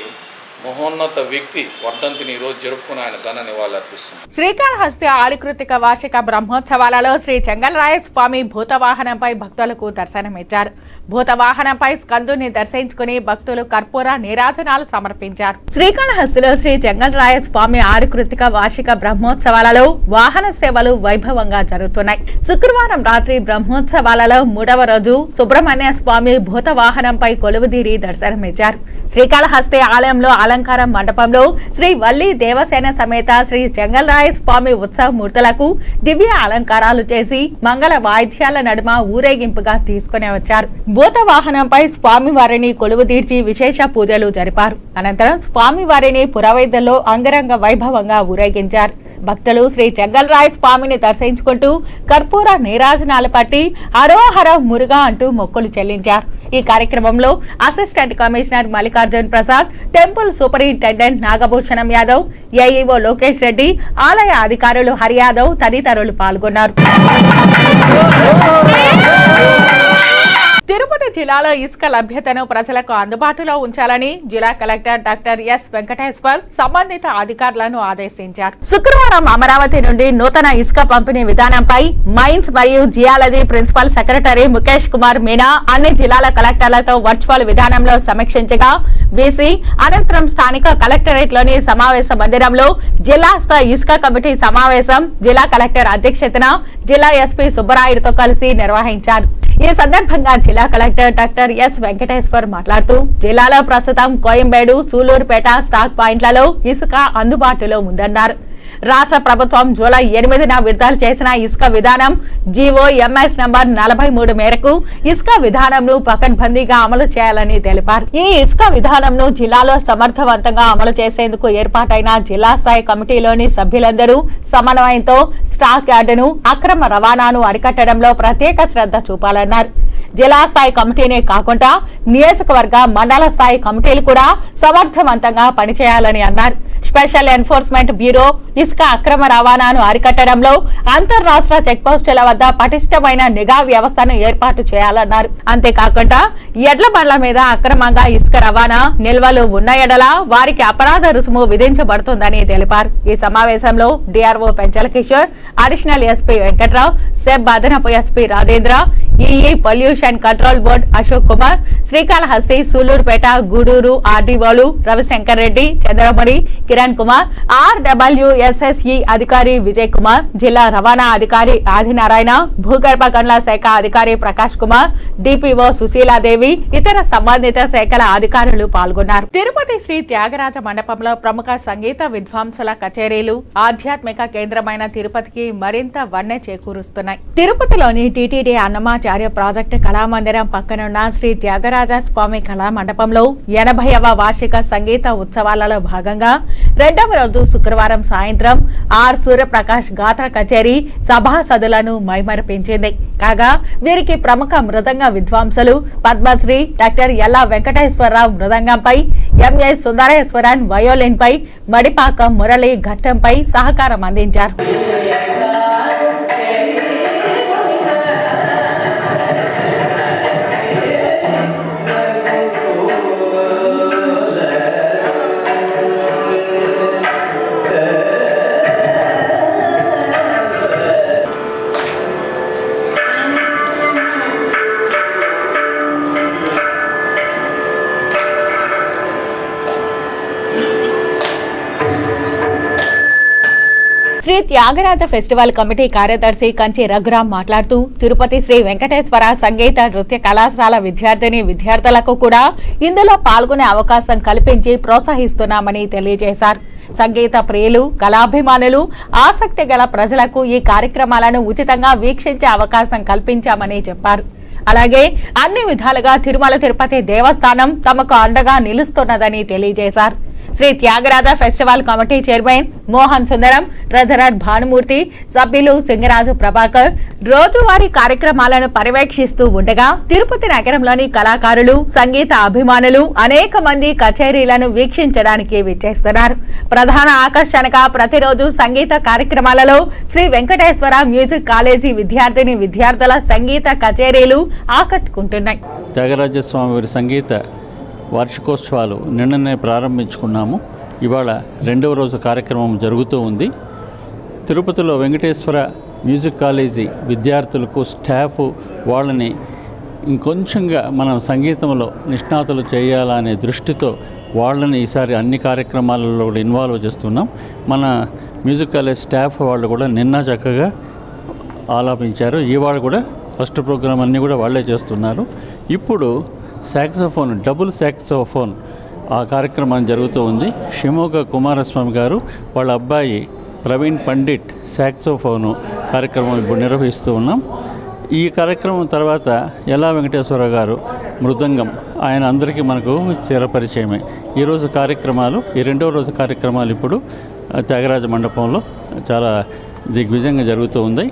[SPEAKER 8] మహోన్నత వ్యక్తి వర్ధంతిని ఈరోజు జరుపుకుని ఆయన ఘన నివాళులు అర్పిస్తున్నారు.
[SPEAKER 9] శ్రీకాళహస్తి ఆళికృతిక వార్షిక బ్రహ్మోత్సవాలలో శ్రీ చెంగల్రాయ స్వామి భూతవాహనంపై భక్తులకు దర్శనమిచ్చారు. భూతవాహనంపై స్కందుని దర్శించుకుని భక్తులు కర్పూర నీరాజనాలు సమర్పించారు. శ్రీకాళహస్తిలో శ్రీ చెంగల్రాయ స్వామి ఆళికృతిక వార్షిక బ్రహ్మోత్సవాలలో వాహన సేవలు వైభవంగా జరుగుతున్నాయి. శుక్రవారం రాత్రి బ్రహ్మోత్సవాలలో 3వ రోజు సుబ్రహ్మణ్య స్వామి భూతవాహనంపై కొలువుదీరి దర్శనమిచ్చారు. శ్రీకాళహస్తి ఆలయంలో అలంకార మండపంలో శ్రీ వల్లి దేవసేన సమేత శ్రీ చెంగల్రాయ స్వామి ఉత్సవ మూర్తులకు దివ్య అలంకారాలు చేసి మంగళ వాయిద్యాల నడుమ ఊరేగింపుగా తీసుకుని వచ్చారు. భూత వాహనంపై స్వామివారిని కొలువుదీర్చి విశేష పూజలు జరిపారు. అనంతరం స్వామివారిని పురవైద్యంలో అంగరంగ వైభవంగా ఊరేగించారు. భక్తులు శ్రీ చెంగల్రాయ స్వామిని దర్శించుకుంటూ కర్పూర నీరాజనాలు పట్టి హరోహర మురుగా అంటూ మొక్కులు చెల్లించారు. ఈ కార్యక్రమంలో assistant commissioner Mallikarjun Prasad, temple superintendent Nagabhushanam Yadav, AEO Lokesh Reddy, ఆలయ అధికారులు హరి యాదవ్ తదితరులు పాల్గొన్నారు. జిల్లాలో ఇసుక లభ్యతను ప్రజలకు అందుబాటులో ఉంచాలని జిల్లా కలెక్టర్ డాక్టర్ ఎస్ వెంకటేశ్వర్ సంబంధిత అధికారులను ఆదేశించారు. శుక్రవారం అమరావతి నుండి నూతన ఇసుక పంపిణీ విధానంపై మైన్స్ మరియు geology principal secretary Mukesh Kumar Meena అన్ని జిల్లాల కలెక్టర్లతో వర్చువల్ విధానంలో సమీక్షించగా వీసీ అనంతరం స్థానిక కలెక్టరేట్ లోని సమావేశ మందిరంలో జిల్లా స్థాయి ఇసుక కమిటీ సమావేశం జిల్లా కలెక్టర్ అధ్యక్షతన జిల్లా ఎస్పీ సుబ్బరాయుడుతో కలిసి నిర్వహించారు. ఈ సందర్భంగా జిల్లా కలెక్టర్ డాక్టర్ ఎస్ వెంకటేశ్వర్ మాట్లాడుతూ జిల్లాలో ప్రస్తుతం కోయంబేడు, సూలూరుపేట స్టాక్ పాయింట్లలో ఇసుక అందుబాటులో ఉందన్నారు. రాష్ట్ర ప్రభుత్వం జూలై 8న విడుదల చేసిన ఇసుక విధానం GOMS నంబర్ 43 మేరకు ఇసుక విధానంను పకడ్బందీగా అమలు చేయాలని తెలిపారు. ఈ ఇసుక విధానంను జిల్లాలో సమర్థవంతంగా అమలు చేసేందుకు ఏర్పాటైన జిల్లా స్థాయి కమిటీలోని సభ్యులందరూ సమన్వయంతో స్టాక్ యార్డును అక్రమ రవాణాను అరికట్టడంలో ప్రత్యేక శ్రద్ధ చూపాలన్నారు. జిల్లా స్థాయి కమిటీనే కాకుండా నియోజకవర్గ మండల స్థాయి కమిటీలు కూడా సమర్థవంతంగా పనిచేయాలని అన్నారు. స్పెషల్ ఎన్ఫోర్స్మెంట్ బ్యూరో ఇసుక అక్రమ రవాణాను అరికట్టడంలో అంతర్రాష్ట్ర చెక్పోస్టుల వద్ద పటిష్టమైన నిఘా వ్యవస్థను ఏర్పాటు చేయాలన్నారు. అంతేకాకుండా ఎడ్ల బండ్ల మీద అక్రమంగా ఇసుక రవాణా నిల్వలు ఉన్న ఎడల వారికి అపరాధ రుసుము విధించబడుతుందని తెలిపారు. ఈ సమావేశంలో DRO Penchala Kishore, additional SP Venkatrao, SEB అదనపు SP Rajendra, EE pollution control board Ashok Kumar, Srikalahasti, Sullurpeta, Gudur ఆర్డీఓలు రవిశంకర్ రెడ్డి, చంద్రమణి, కిరణ్ కుమార్, RWSSE అధికారి విజయ్ కుమార్, జిల్లా రవాణా అధికారి ఆదినారాయణ, భూగర్భ గనుల శాఖ అధికారి ప్రకాష్ కుమార్, డిపిఓ సుశీలాదేవి, ఇతర సంబంధిత శాఖల అధికారులు పాల్గొన్నారు. తిరుపతి శ్రీ త్యాగరాజ మండపంలో ప్రముఖ సంగీత విద్వాంసుల కచేరీలు ఆధ్యాత్మిక కేంద్రమైన తిరుపతికి మరింత వన్నె చేకూరుస్తున్నాయి. తిరుపతిలోని టీటీడీ అన్నమాచార్య ప్రాజెక్టు కళామందిరం పక్కనున్న శ్రీ త్యాగరాజ స్వామి కళా మండపంలో 80వ వార్షిక సంగీత ఉత్సవాలలో భాగంగా 2వ రోజు శుక్రవారం సాయంత్రం ఆర్ సూర్యప్రకాష్ గాత్ర కచేరీ సభాసదులను మైమరిపించింది. కాగా వీరికి ప్రముఖ మృదంగ విద్వాంసులు పద్మశ్రీ డాక్టర్ ఎల్లా వెంకటేశ్వరరావు మృదంగంపై, ఎంఎస్ సుందరేశ్వరన్ వయోలిన్పై, మడిపాకం మురళి ఘట్టంపై సహకారం అందించారు. శ్రీ త్యాగరాజ ఫెస్టివల్ కమిటీ కార్యదర్శి కంచి రఘురాం మాట్లాడుతూ తిరుపతి శ్రీ వెంకటేశ్వర సంగీత నృత్య కళాశాల విద్యార్థులకు కూడా ఇందులో పాల్గొనే అవకాశం కల్పించి ప్రోత్సహిస్తున్నామని తెలియజేశారు. సంగీత ప్రియులు, కళాభిమానులు, ఆసక్తి గల ప్రజలకు ఈ కార్యక్రమాలను ఉచితంగా వీక్షించే అవకాశం కల్పించామని చెప్పారు. అలాగే అన్ని విధాలుగా తిరుమల తిరుపతి దేవస్థానం తమకు అండగా నిలుస్తున్నదని తెలియజేశారు. Shri Tyagaraja festival committee chairman Mohan Sundaram, treasurer Bhanumurthy, సభ్యులు సింగరాజు ప్రభాకర్ రోజువారీ కార్యక్రమాలను పర్యవేక్షిస్తూ ఉండగా తిరుపతి నగరంలోని కళాకారులు, సంగీత అభిమానులు అనేక మంది కచేరీలను వీక్షించడానికి విచ్చేస్తున్నారు. ప్రధాన ఆకర్షణగా ప్రతిరోజు సంగీత కార్యక్రమాలలో శ్రీ వెంకటేశ్వర మ్యూజిక్ కాలేజీ విద్యార్థుల సంగీత కచేరీలు ఆకట్టుకుంటున్నాయి.
[SPEAKER 10] త్యాగరాజస్వామి వారి సంగీత వార్షికోత్సవాలు నిన్ననే ప్రారంభించుకున్నాము. ఇవాళ 2వ రోజు కార్యక్రమం జరుగుతూ ఉంది. తిరుపతిలో వెంకటేశ్వర మ్యూజిక్ కాలేజీ విద్యార్థులకు, స్టాఫ్ వాళ్ళని ఇంకొంచెంగా మనం సంగీతంలో నిష్ణాతులు చేయాలనే దృష్టితో వాళ్ళని ఈసారి అన్ని కార్యక్రమాలలో కూడా ఇన్వాల్వ్ చేస్తున్నాం. మన మ్యూజిక్ కాలేజ్ స్టాఫ్ వాళ్ళు కూడా నిన్న చక్కగా ఆలాపించారు. ఇవాళ కూడా ఫస్ట్ ప్రోగ్రామ్ అన్నీ కూడా వాళ్ళే చేస్తున్నారు. ఇప్పుడు సాక్సోఫోన్, డబుల్ సాక్సోఫోన్ ఆ కార్యక్రమం జరుగుతూ ఉంది. షిమోగా కుమారస్వామి గారు వాళ్ళ అబ్బాయి ప్రవీణ్ పండిట్ సాక్సోఫోను కార్యక్రమం ఇప్పుడు నిర్వహిస్తూ ఉన్నాం. ఈ కార్యక్రమం తర్వాత ఎల్లా వెంకటేశ్వర గారు మృదంగం, ఆయన అందరికీ మనకు చిరపరిచయమే. ఈరోజు కార్యక్రమాలు, ఈ 2వ రోజు కార్యక్రమాలు ఇప్పుడు త్యాగరాజ మండపంలో చాలా దిగ్విజయంగా జరుగుతూ ఉంది.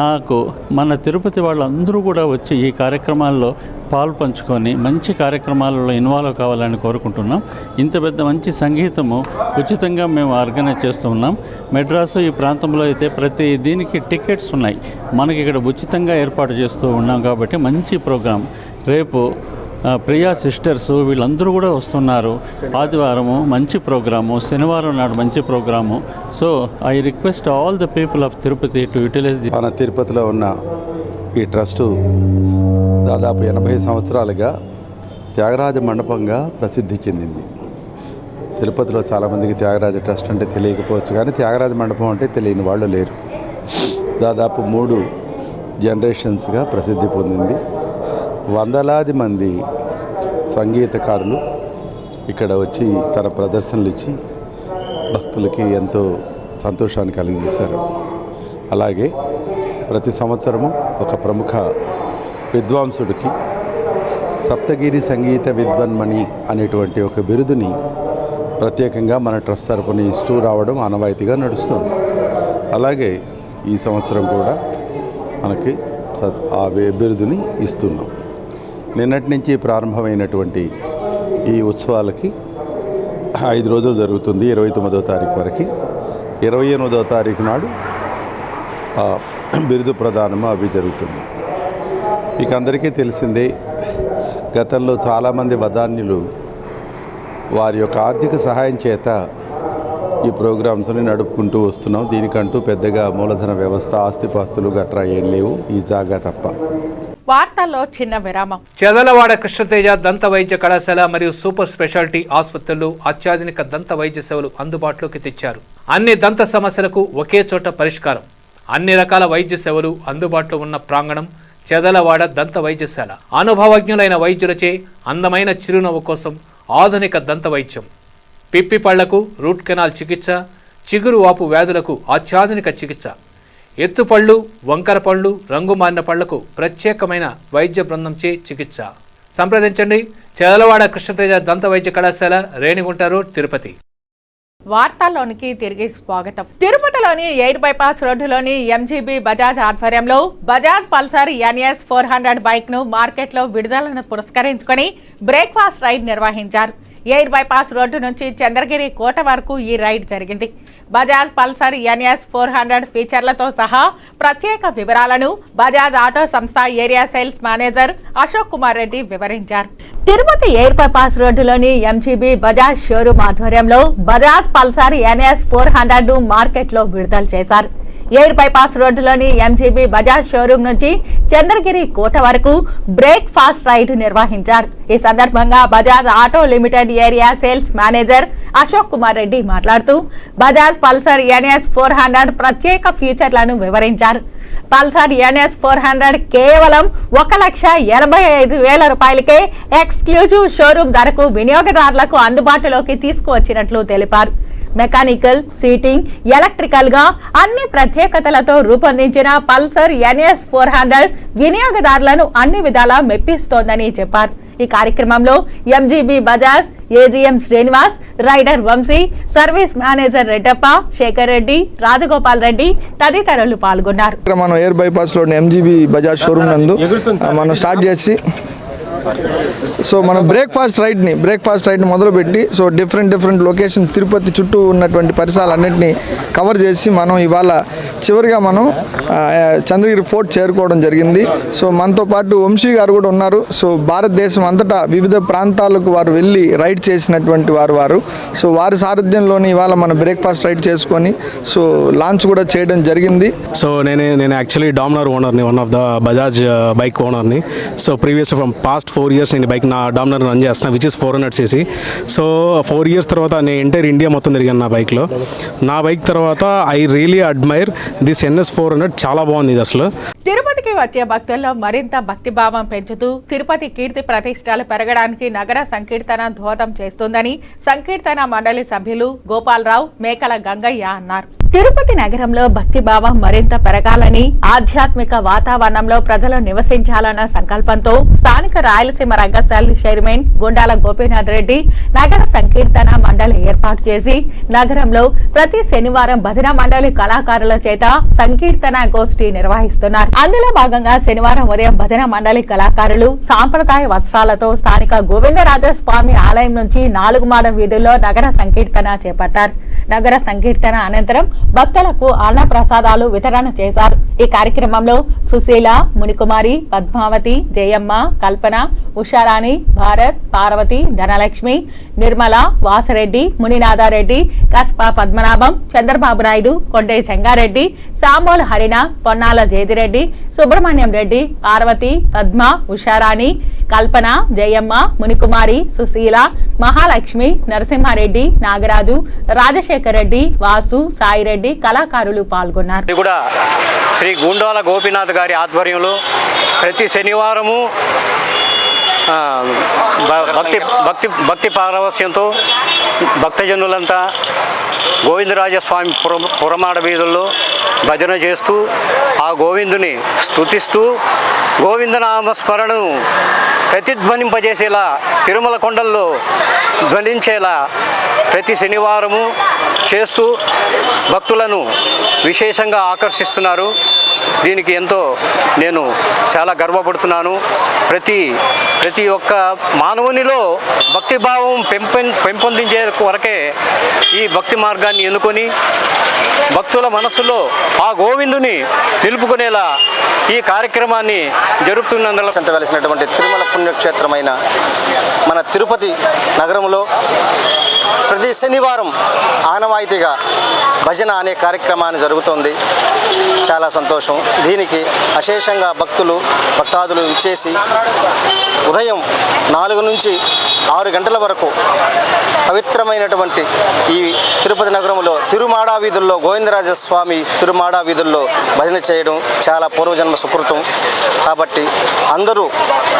[SPEAKER 10] నాకు మన తిరుపతి వాళ్ళందరూ కూడా వచ్చి ఈ కార్యక్రమాల్లో పాలు పంచుకొని మంచి కార్యక్రమాలలో ఇన్వాల్వ్ కావాలని కోరుకుంటున్నాం. ఇంత పెద్ద మంచి సంగీతము ఉచితంగా మేము ఆర్గనైజ్ చేస్తూ ఉన్నాం. మెడ్రాసు ఈ ప్రాంతంలో అయితే ప్రతి దీనికి టికెట్స్ ఉన్నాయి. మనకి ఇక్కడ ఉచితంగా ఏర్పాటు చేస్తూ ఉన్నాం కాబట్టి మంచి ప్రోగ్రాం. రేపు ప్రియా సిస్టర్స్ వీళ్ళందరూ కూడా వస్తున్నారు. ఆదివారము మంచి ప్రోగ్రాము, శనివారం నాడు మంచి program. So I request all the people of Tirupati to utilize the.
[SPEAKER 11] మన తిరుపతిలో ఉన్న ఈ ట్రస్టు దాదాపు 80 సంవత్సరాలుగా త్యాగరాజ మండపంగా ప్రసిద్ధి చెందింది. తిరుపతిలో చాలామందికి త్యాగరాజ ట్రస్ట్ అంటే తెలియకపోవచ్చు, కానీ త్యాగరాజ మండపం అంటే తెలియని వాళ్ళు లేరు. దాదాపు 3 జనరేషన్స్గా ప్రసిద్ధి పొందింది. వందలాది మంది సంగీతకారులు ఇక్కడ వచ్చి తన ప్రదర్శనలు ఇచ్చి భక్తులకి ఎంతో సంతోషాన్ని కలిగజేశారు. అలాగే ప్రతి సంవత్సరము ఒక ప్రముఖ విద్వాంసుడికి సప్తగిరి సంగీత విద్వన్మణి అనేటువంటి ఒక బిరుదుని ప్రత్యేకంగా మన ట్రస్ట్ తరపున ఇస్తూ రావడం ఆనవాయితీగా నడుస్తుంది. అలాగే ఈ సంవత్సరం కూడా మనకి ఆ బిరుదుని ఇస్తున్నాం. నిన్నటి నుంచి ప్రారంభమైనటువంటి ఈ ఉత్సవాలకి 5 రోజులు జరుగుతుంది. 29వ తారీఖు వరకు. 28వ తారీఖు నాడు బిరుదు ప్రదానము అవి జరుగుతుంది. మీకు అందరికీ తెలిసిందే, గతంలో చాలామంది వదాన్యులు వారి యొక్క ఆర్థిక సహాయం చేత ఈ ప్రోగ్రామ్స్ని నడుపుకుంటూ వస్తున్నాం. దీనికంటూ పెద్దగా మూలధన వ్యవస్థ, ఆస్తిపాస్తులు గట్రా ఏం లేవు, ఈ జాగా తప్ప.
[SPEAKER 9] వార్తల్లో చిన్న విరామం.
[SPEAKER 12] చెదలవాడ కృష్ణతేజ దంత వైద్య కళాశాల మరియు సూపర్ స్పెషాలిటీ ఆసుపత్రులు అత్యాధునిక దంత వైద్య సేవలు అందుబాటులోకి తెచ్చారు. అన్ని దంత సమస్యలకు ఒకే చోట పరిష్కారం. అన్ని రకాల వైద్య సేవలు అందుబాటులో ఉన్న ప్రాంగణం చెదలవాడ దంత వైద్యశాల. అనుభవజ్ఞులైన వైద్యులచే అందమైన చిరునవ్వు కోసం ఆధునిక దంత వైద్యం. పిప్పి పళ్లకు రూట్ కెనాల్ చికిత్స, చిగురు వాపు వ్యాధులకు అత్యాధునిక చికిత్స, ఎత్తుపళ్ళు, వంకర పళ్ళు, రంగు మారిన పళ్లకు ప్రత్యేకమైన వైద్య బృందంచే చికిత్స. సంప్రదించండి చెదలవాడ కృష్ణతేజ దంత వైద్య కళాశాల, రేణిగుంట రోడ్, తిరుపతి.
[SPEAKER 9] వార్తల్లోనికి తిరిగి స్వాగతం. తిరుపతిలోని ఎయిర్ బైపాస్ రోడ్డులోని ఎంజీబీ బజాజ్ ఆధ్వర్యంలో బజాజ్ పల్సర్ NS 400 బైక్ ను మార్కెట్లో విడుదలను పురస్కరించుకొని బ్రేక్ఫాస్ట్ రైడ్ నిర్వహించారు. ఎయిర్ బైపాస్ రోడ్డు నుంచి చంద్రగిరి కోట వరకు ఈ రైడ్ జరిగింది. బజాజ్ పల్సర్ NS 400 ఫీచర్లతో సహా ప్రత్యేక వివరాలను బజాజ్ ఆటో సంస్థ area sales manager Ashok Kumar Reddy వివరించారు. తిరుపతి ఎయిర్ బైపాస్ రోడ్డులోని ఎంజీబీ బజాజ్ షోరూమ్ ఆధ్వర్యంలో బజాజ్ పల్సర్ NS 400 మార్కెట్లో విడుదల చేశారు. ఎయిర్ బైపాస్ రోడ్డులోని ఎంజీబీ బజాజ్ షోరూమ్ నుంచి చంద్రగిరి కోట వరకు బ్రేక్ ఫాస్ట్ రైడ్ నిర్వహించారు. ఈ సందర్భంగా Bajaj auto limited area sales manager Ashok Kumar Reddy మాట్లాడుతూ బజాజ్ పల్సర్ NS 400 ప్రత్యేక ఫీచర్లను వివరించారు. పల్సర్ NS 400 కేవలం 1,85,000 రూపాయలకే ఎక్స్క్లూజివ్ షోరూమ్ ధరకు వినియోగదారులకు అందుబాటులోకి తీసుకువచ్చినట్లు తెలిపారు. మెకానికల్, సీటింగ్, ఎలక్ట్రికల్ గా అన్ని ప్రత్యేకతలతో రూపొందించిన పల్సర్ NS 400 వినియోగదారులను అన్ని విధాలా మెప్పిస్తోందని చెప్పారు. ఈ కార్యక్రమంలో MGB Bajaj AGM Srinivas, rider Vamsi, service manager Reddappa, Sekhar Reddy, Rajagopal Reddy తదితరులు పాల్గొన్నారు.
[SPEAKER 13] మనం ఎయిర్ బైపాస్ లో ఎంజీబీ బజాజ్ షోరూమ్ నందు మనం స్టార్ట్ చేసి సో మనం బ్రేక్ఫాస్ట్ రైడ్ని మొదలుపెట్టి సో డిఫరెంట్ లొకేషన్ తిరుపతి చుట్టూ ఉన్నటువంటి పరిసరాలన్నింటినీ కవర్ చేసి మనం ఇవాళ చివరిగా మనం చంద్రగిరి ఫోర్ట్ చేరుకోవడం జరిగింది. సో మనతో పాటు వంశీ గారు కూడా ఉన్నారు. సో భారతదేశం అంతటా వివిధ ప్రాంతాలకు వారు వెళ్ళి రైడ్ చేసినటువంటి వారు సో వారి సారథ్యంలోని ఇవాళ మన బ్రేక్ఫాస్ట్ రైడ్ చేసుకొని సో లాంచ్ కూడా చేయడం జరిగింది.
[SPEAKER 14] సో నేను యాక్చువల్లీ డామినర్ ఓనర్ని, one of the Bajaj bike ఓనర్ని. So previous from past 4 years నేను బైక్ నా డామినర్ రన్ చేస్తున్నా, which is 400cc. So 4 years తర్వాత నేను ఎంటైర్ ఇండియా మొత్తం తిరిగాను నా బైక్లో. నా బైక్ తర్వాత I really admire this NS 400. చాలా బాగుంది ఇది అసలు.
[SPEAKER 9] తిరుపతికి వచ్చే భక్తుల్లో మరింత భక్తిభావం పెంచుతూ తిరుపతి కీర్తి ప్రతిష్టలు పెరగడానికి నగర సంకీర్తన దోహదం చేస్తుందని సంకీర్తన మండలి సభ్యులు గోపాలరావు, మేకల గంగయ్య అన్నారు. తిరుపతి నగరంలో భక్తిభావం మరింత పెరగాలని, ఆధ్యాత్మిక వాతావరణంలో ప్రజలు నివసించాలన్న సంకల్పంతో స్థానిక రాయలసీమ రంగశాల చైర్మన్ గుండాల గోపీనాథ్ రెడ్డి నగర సంకీర్తన మండలి ఏర్పాటు చేసి నగరంలో ప్రతి శనివారం భజన మండలి కళాకారుల చేత సంకీర్తన గోష్ఠి నిర్వహిస్తున్నారు. అందులో భాగంగా శనివారం ఉదయం భజన మండలి కళాకారులు సాంప్రదాయ వస్త్రాలతో స్థానిక గోవిందరాజస్వామి ఆలయం నుంచి 4 మాడ వీధుల్లో నగర సంకీర్తన చేపట్టారు. నగర సంకీర్తన అనంతరం భక్తులకు అన్న ప్రసాదాలు వితరణ చేశారు. ఈ కార్యక్రమంలో సుశీల, మునికుమారి, పద్మావతి, జయమ్మ, కల్పన, ఉషారాణి, భారత్, పార్వతి, ధనలక్ష్మి, నిర్మల, వాసరెడ్డి, మునినాథారెడ్డి, కస్పా పద్మనాభం, చంద్రబాబు నాయుడు, కొండే చెంగారెడ్డి, సాంబోలు హరిణ, పొన్నాల జేజిరెడ్డి, సుబ్రహ్మణ్యం రెడ్డి, పార్వతి, పద్మ, ఉషారాణి, కల్పన, జయమ్మ, మునికుమారి, సుశీల, మహాలక్ష్మి, నరసింహారెడ్డి, నాగరాజు, రాజశేఖర్ రెడ్డి, వాసు, సాయిరెడ్డి కళాకారులు పాల్గొన్నారు.
[SPEAKER 15] ఇది కూడా శ్రీ గుండాల గోపీనాథ్ గారి ఆధ్వర్యంలో ప్రతి శనివారము భక్తి పారవస్యంతో భక్తజనులంతా గోవిందరాజస్వామి పురమాడ వీధుల్లో భజన చేస్తూ ఆ గోవిందుని స్తుతిస్తూ గోవిందనామస్మరణను ప్రతిధ్వనింపజేసేలా తిరుమల కొండల్లో ధ్వనించేలా ప్రతి శనివారము చేస్తూ భక్తులను విశేషంగా ఆకర్షిస్తున్నారు. దీనికి ఎంతో నేను చాలా గర్వపడుతున్నాను. ప్రతి ఒక్క మానవునిలో భక్తిభావం పెంపొందించే వరకే ఈ భక్తి మార్గాన్ని ఎన్నుకొని భక్తుల మనసులో ఆ గోవిందుని నిలుపుకునేలా ఈ కార్యక్రమాన్ని జరుపుతున్నందులో
[SPEAKER 16] వెలిసినటువంటి తిరుమల పుణ్యక్షేత్రమైన మన తిరుపతి నగరంలో ప్రతి శనివారం ఆనవాయితీగా భజన అనే కార్యక్రమాన్ని జరుగుతోంది. చాలా సంతోషం. దీనికి అశేషంగా భక్తాదులు ఇచ్చేసి ఉదయం 4 నుంచి 6 గంటల వరకు పవిత్రమైనటువంటి ఈ తిరుపతి నగరంలో తిరుమాడా వీధుల్లో గోవిందరాజస్వామి తిరుమాడా వీధుల్లో భజన చేయడం చాలా పూర్వజన్మ సుకృతం. కాబట్టి అందరూ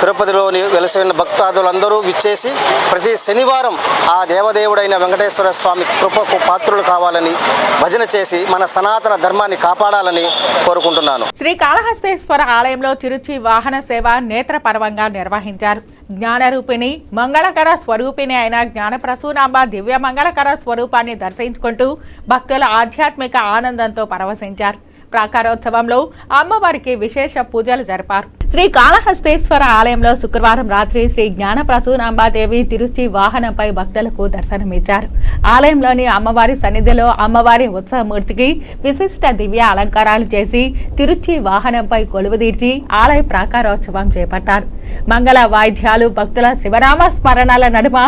[SPEAKER 16] తిరుపతిలోని వెలసిన భక్తాదులందరూ విచ్చేసి ప్రతి శనివారం ఆ దేవదేవుడైన వెంకటేశ్వర స్వామి కృపకు పాత్రులు కావాలని భజన చేసి మన సనాతన ధర్మాన్ని కాపాడాలని కోరుకుంటున్నాను.
[SPEAKER 9] శ్రీ కాళహస్తేశ్వర ఆలయంలో తిరుచి వాహన సేవ నేత్ర పర్వంగా నిర్వహించారు. జ్ఞానరూపిణి మంగళకర స్వరూపిణి అయిన జ్ఞానప్రసూనాంబ దివ్య మంగళకర స్వరూపాన్ని దర్శించుకుంటూ భక్తుల ఆధ్యాత్మిక ఆనందంతో పరవశించారు. ప్రాకారోత్సవంలో అమ్మవారికి విశేష పూజలు జరిపారు. శ్రీ కాళహస్తేశ్వర ఆలయంలో శుక్రవారం రాత్రి శ్రీ జ్ఞానప్రసూనాంబాదేవి తిరుచి వాహనంపై భక్తులకు దర్శనమిచ్చారు. ఆలయంలోని అమ్మవారి సన్నిధిలో అమ్మవారి ఉత్సవమూర్తికి విశిష్ట దివ్య అలంకారాలు చేసి తిరుచి వాహనంపై కొలువుదీర్చి ఆలయ ప్రాకారోత్సవం చేపట్టారు. మంగళ వాయిద్యాలు, భక్తుల శివనామ స్మరణల నడుమ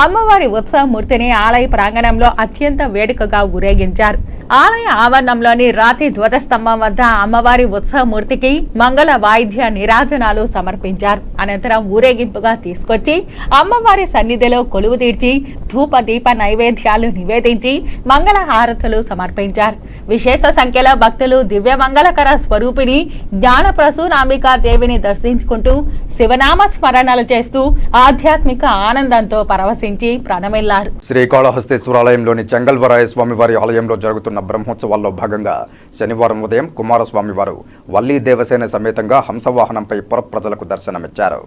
[SPEAKER 9] అమ్మవారి ఉత్సవమూర్తిని ఆలయ ప్రాంగణంలో అత్యంత వేడుకగా ఊరేగించారు. ఆలయ ఆవరణంలోని రాతి ధ్వజస్తంభం వద్ద అమ్మవారి ఉత్సవమూర్తికి మంగళ వాయిద్య నీరాజనాలు సమర్పించారు. అనంతరం ఊరేగింపుగా తీసుకొచ్చి అమ్మవారి సన్నిధిలో కొలువు తీర్చి ధూప దీప నైవేద్యాలు నివేదించి మంగళ హారతులు సమర్పించారు. విశేష సంఖ్యలో భక్తులు దివ్య మంగళకర స్వరూపిణి జ్ఞానప్రసూనాంబికా దేవిని దర్శించుకుంటూ శివనామ స్మరణలు చేస్తూ ఆధ్యాత్మిక ఆనందంతో పరవశించి ప్రణమిల్లారు.
[SPEAKER 1] శ్రీకాళహస్తేశ్వరాలయంలోని చెంగల్వరాయ స్వామివారి ఆలయంలో జరుగుతున్న బ్రహ్మోత్సవాల్లో భాగంగా శనివారం ఉదయం కుమారస్వామి వారు వల్లీ దేవసేన సమేతంగా హంసవాహనంపై పుర ప్రజలకు దర్శనమిచ్చారు.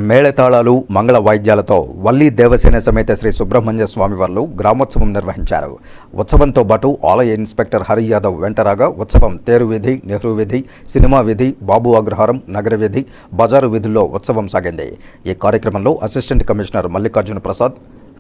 [SPEAKER 1] మేళతాళాలు, మంగళ వాయిద్యాలతో వల్లీ దేవసేన సమేత శ్రీ సుబ్రహ్మణ్య స్వామివార్లు గ్రామోత్సవం నిర్వహించారు. ఉత్సవంతో పాటు ఆలయ ఇన్స్పెక్టర్ హరి యాదవ్ వెంటరాగా ఉత్సవం తేరు వీధి, నెహ్రూ వీధి, సినిమా వీధి, బాబు అగ్రహారం, నగర వీధి, బజారు వీధుల్లో ఉత్సవం సాగింది. ఈ కార్యక్రమంలో assistant commissioner Mallikarjuna Prasad,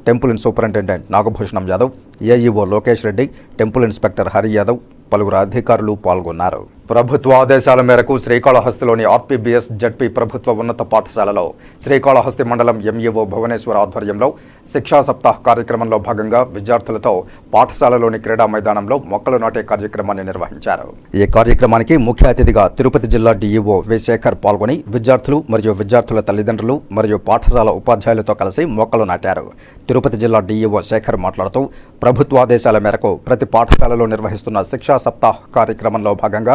[SPEAKER 1] temple superintendent Nagabhushanam Yadav, AEO Lokesh Reddy, temple inspector Hari Yadav, పలువురు అధికారులు పాల్గొన్నారు. ప్రభుత్వ ఆదేశాల మేరకు శ్రీకాళహస్తిలోని ఆర్పీబీఎస్ జడ్పీ ప్రభుత్వ ఉన్నత పాఠశాలలో శ్రీకాళహస్తి మండలం ఎంఈఓ భువనేశ్వర్ ఆధ్వర్యంలో శిక్షా సప్తాహ్ కార్యక్రమంలో భాగంగా విద్యార్థులతో పాఠశాలలోని క్రీడా మైదానంలో మొక్కలు నాటే కార్యక్రమాన్ని నిర్వహించారు. ఈ కార్యక్రమానికి ముఖ్య అతిథిగా తిరుపతి జిల్లా డీఈఓ వి శేఖర్ పాల్గొని విద్యార్థులు మరియు విద్యార్థుల తల్లిదండ్రులు మరియు పాఠశాల ఉపాధ్యాయులతో కలిసి మొక్కలు నాటారు. తిరుపతి జిల్లా డీఈఓ శేఖర్ మాట్లాడుతూ ప్రభుత్వ ఆదేశాల మేరకు ప్రతి పాఠశాలలో నిర్వహిస్తున్న శిక్షా సప్తాహ్ కార్యక్రమంలో భాగంగా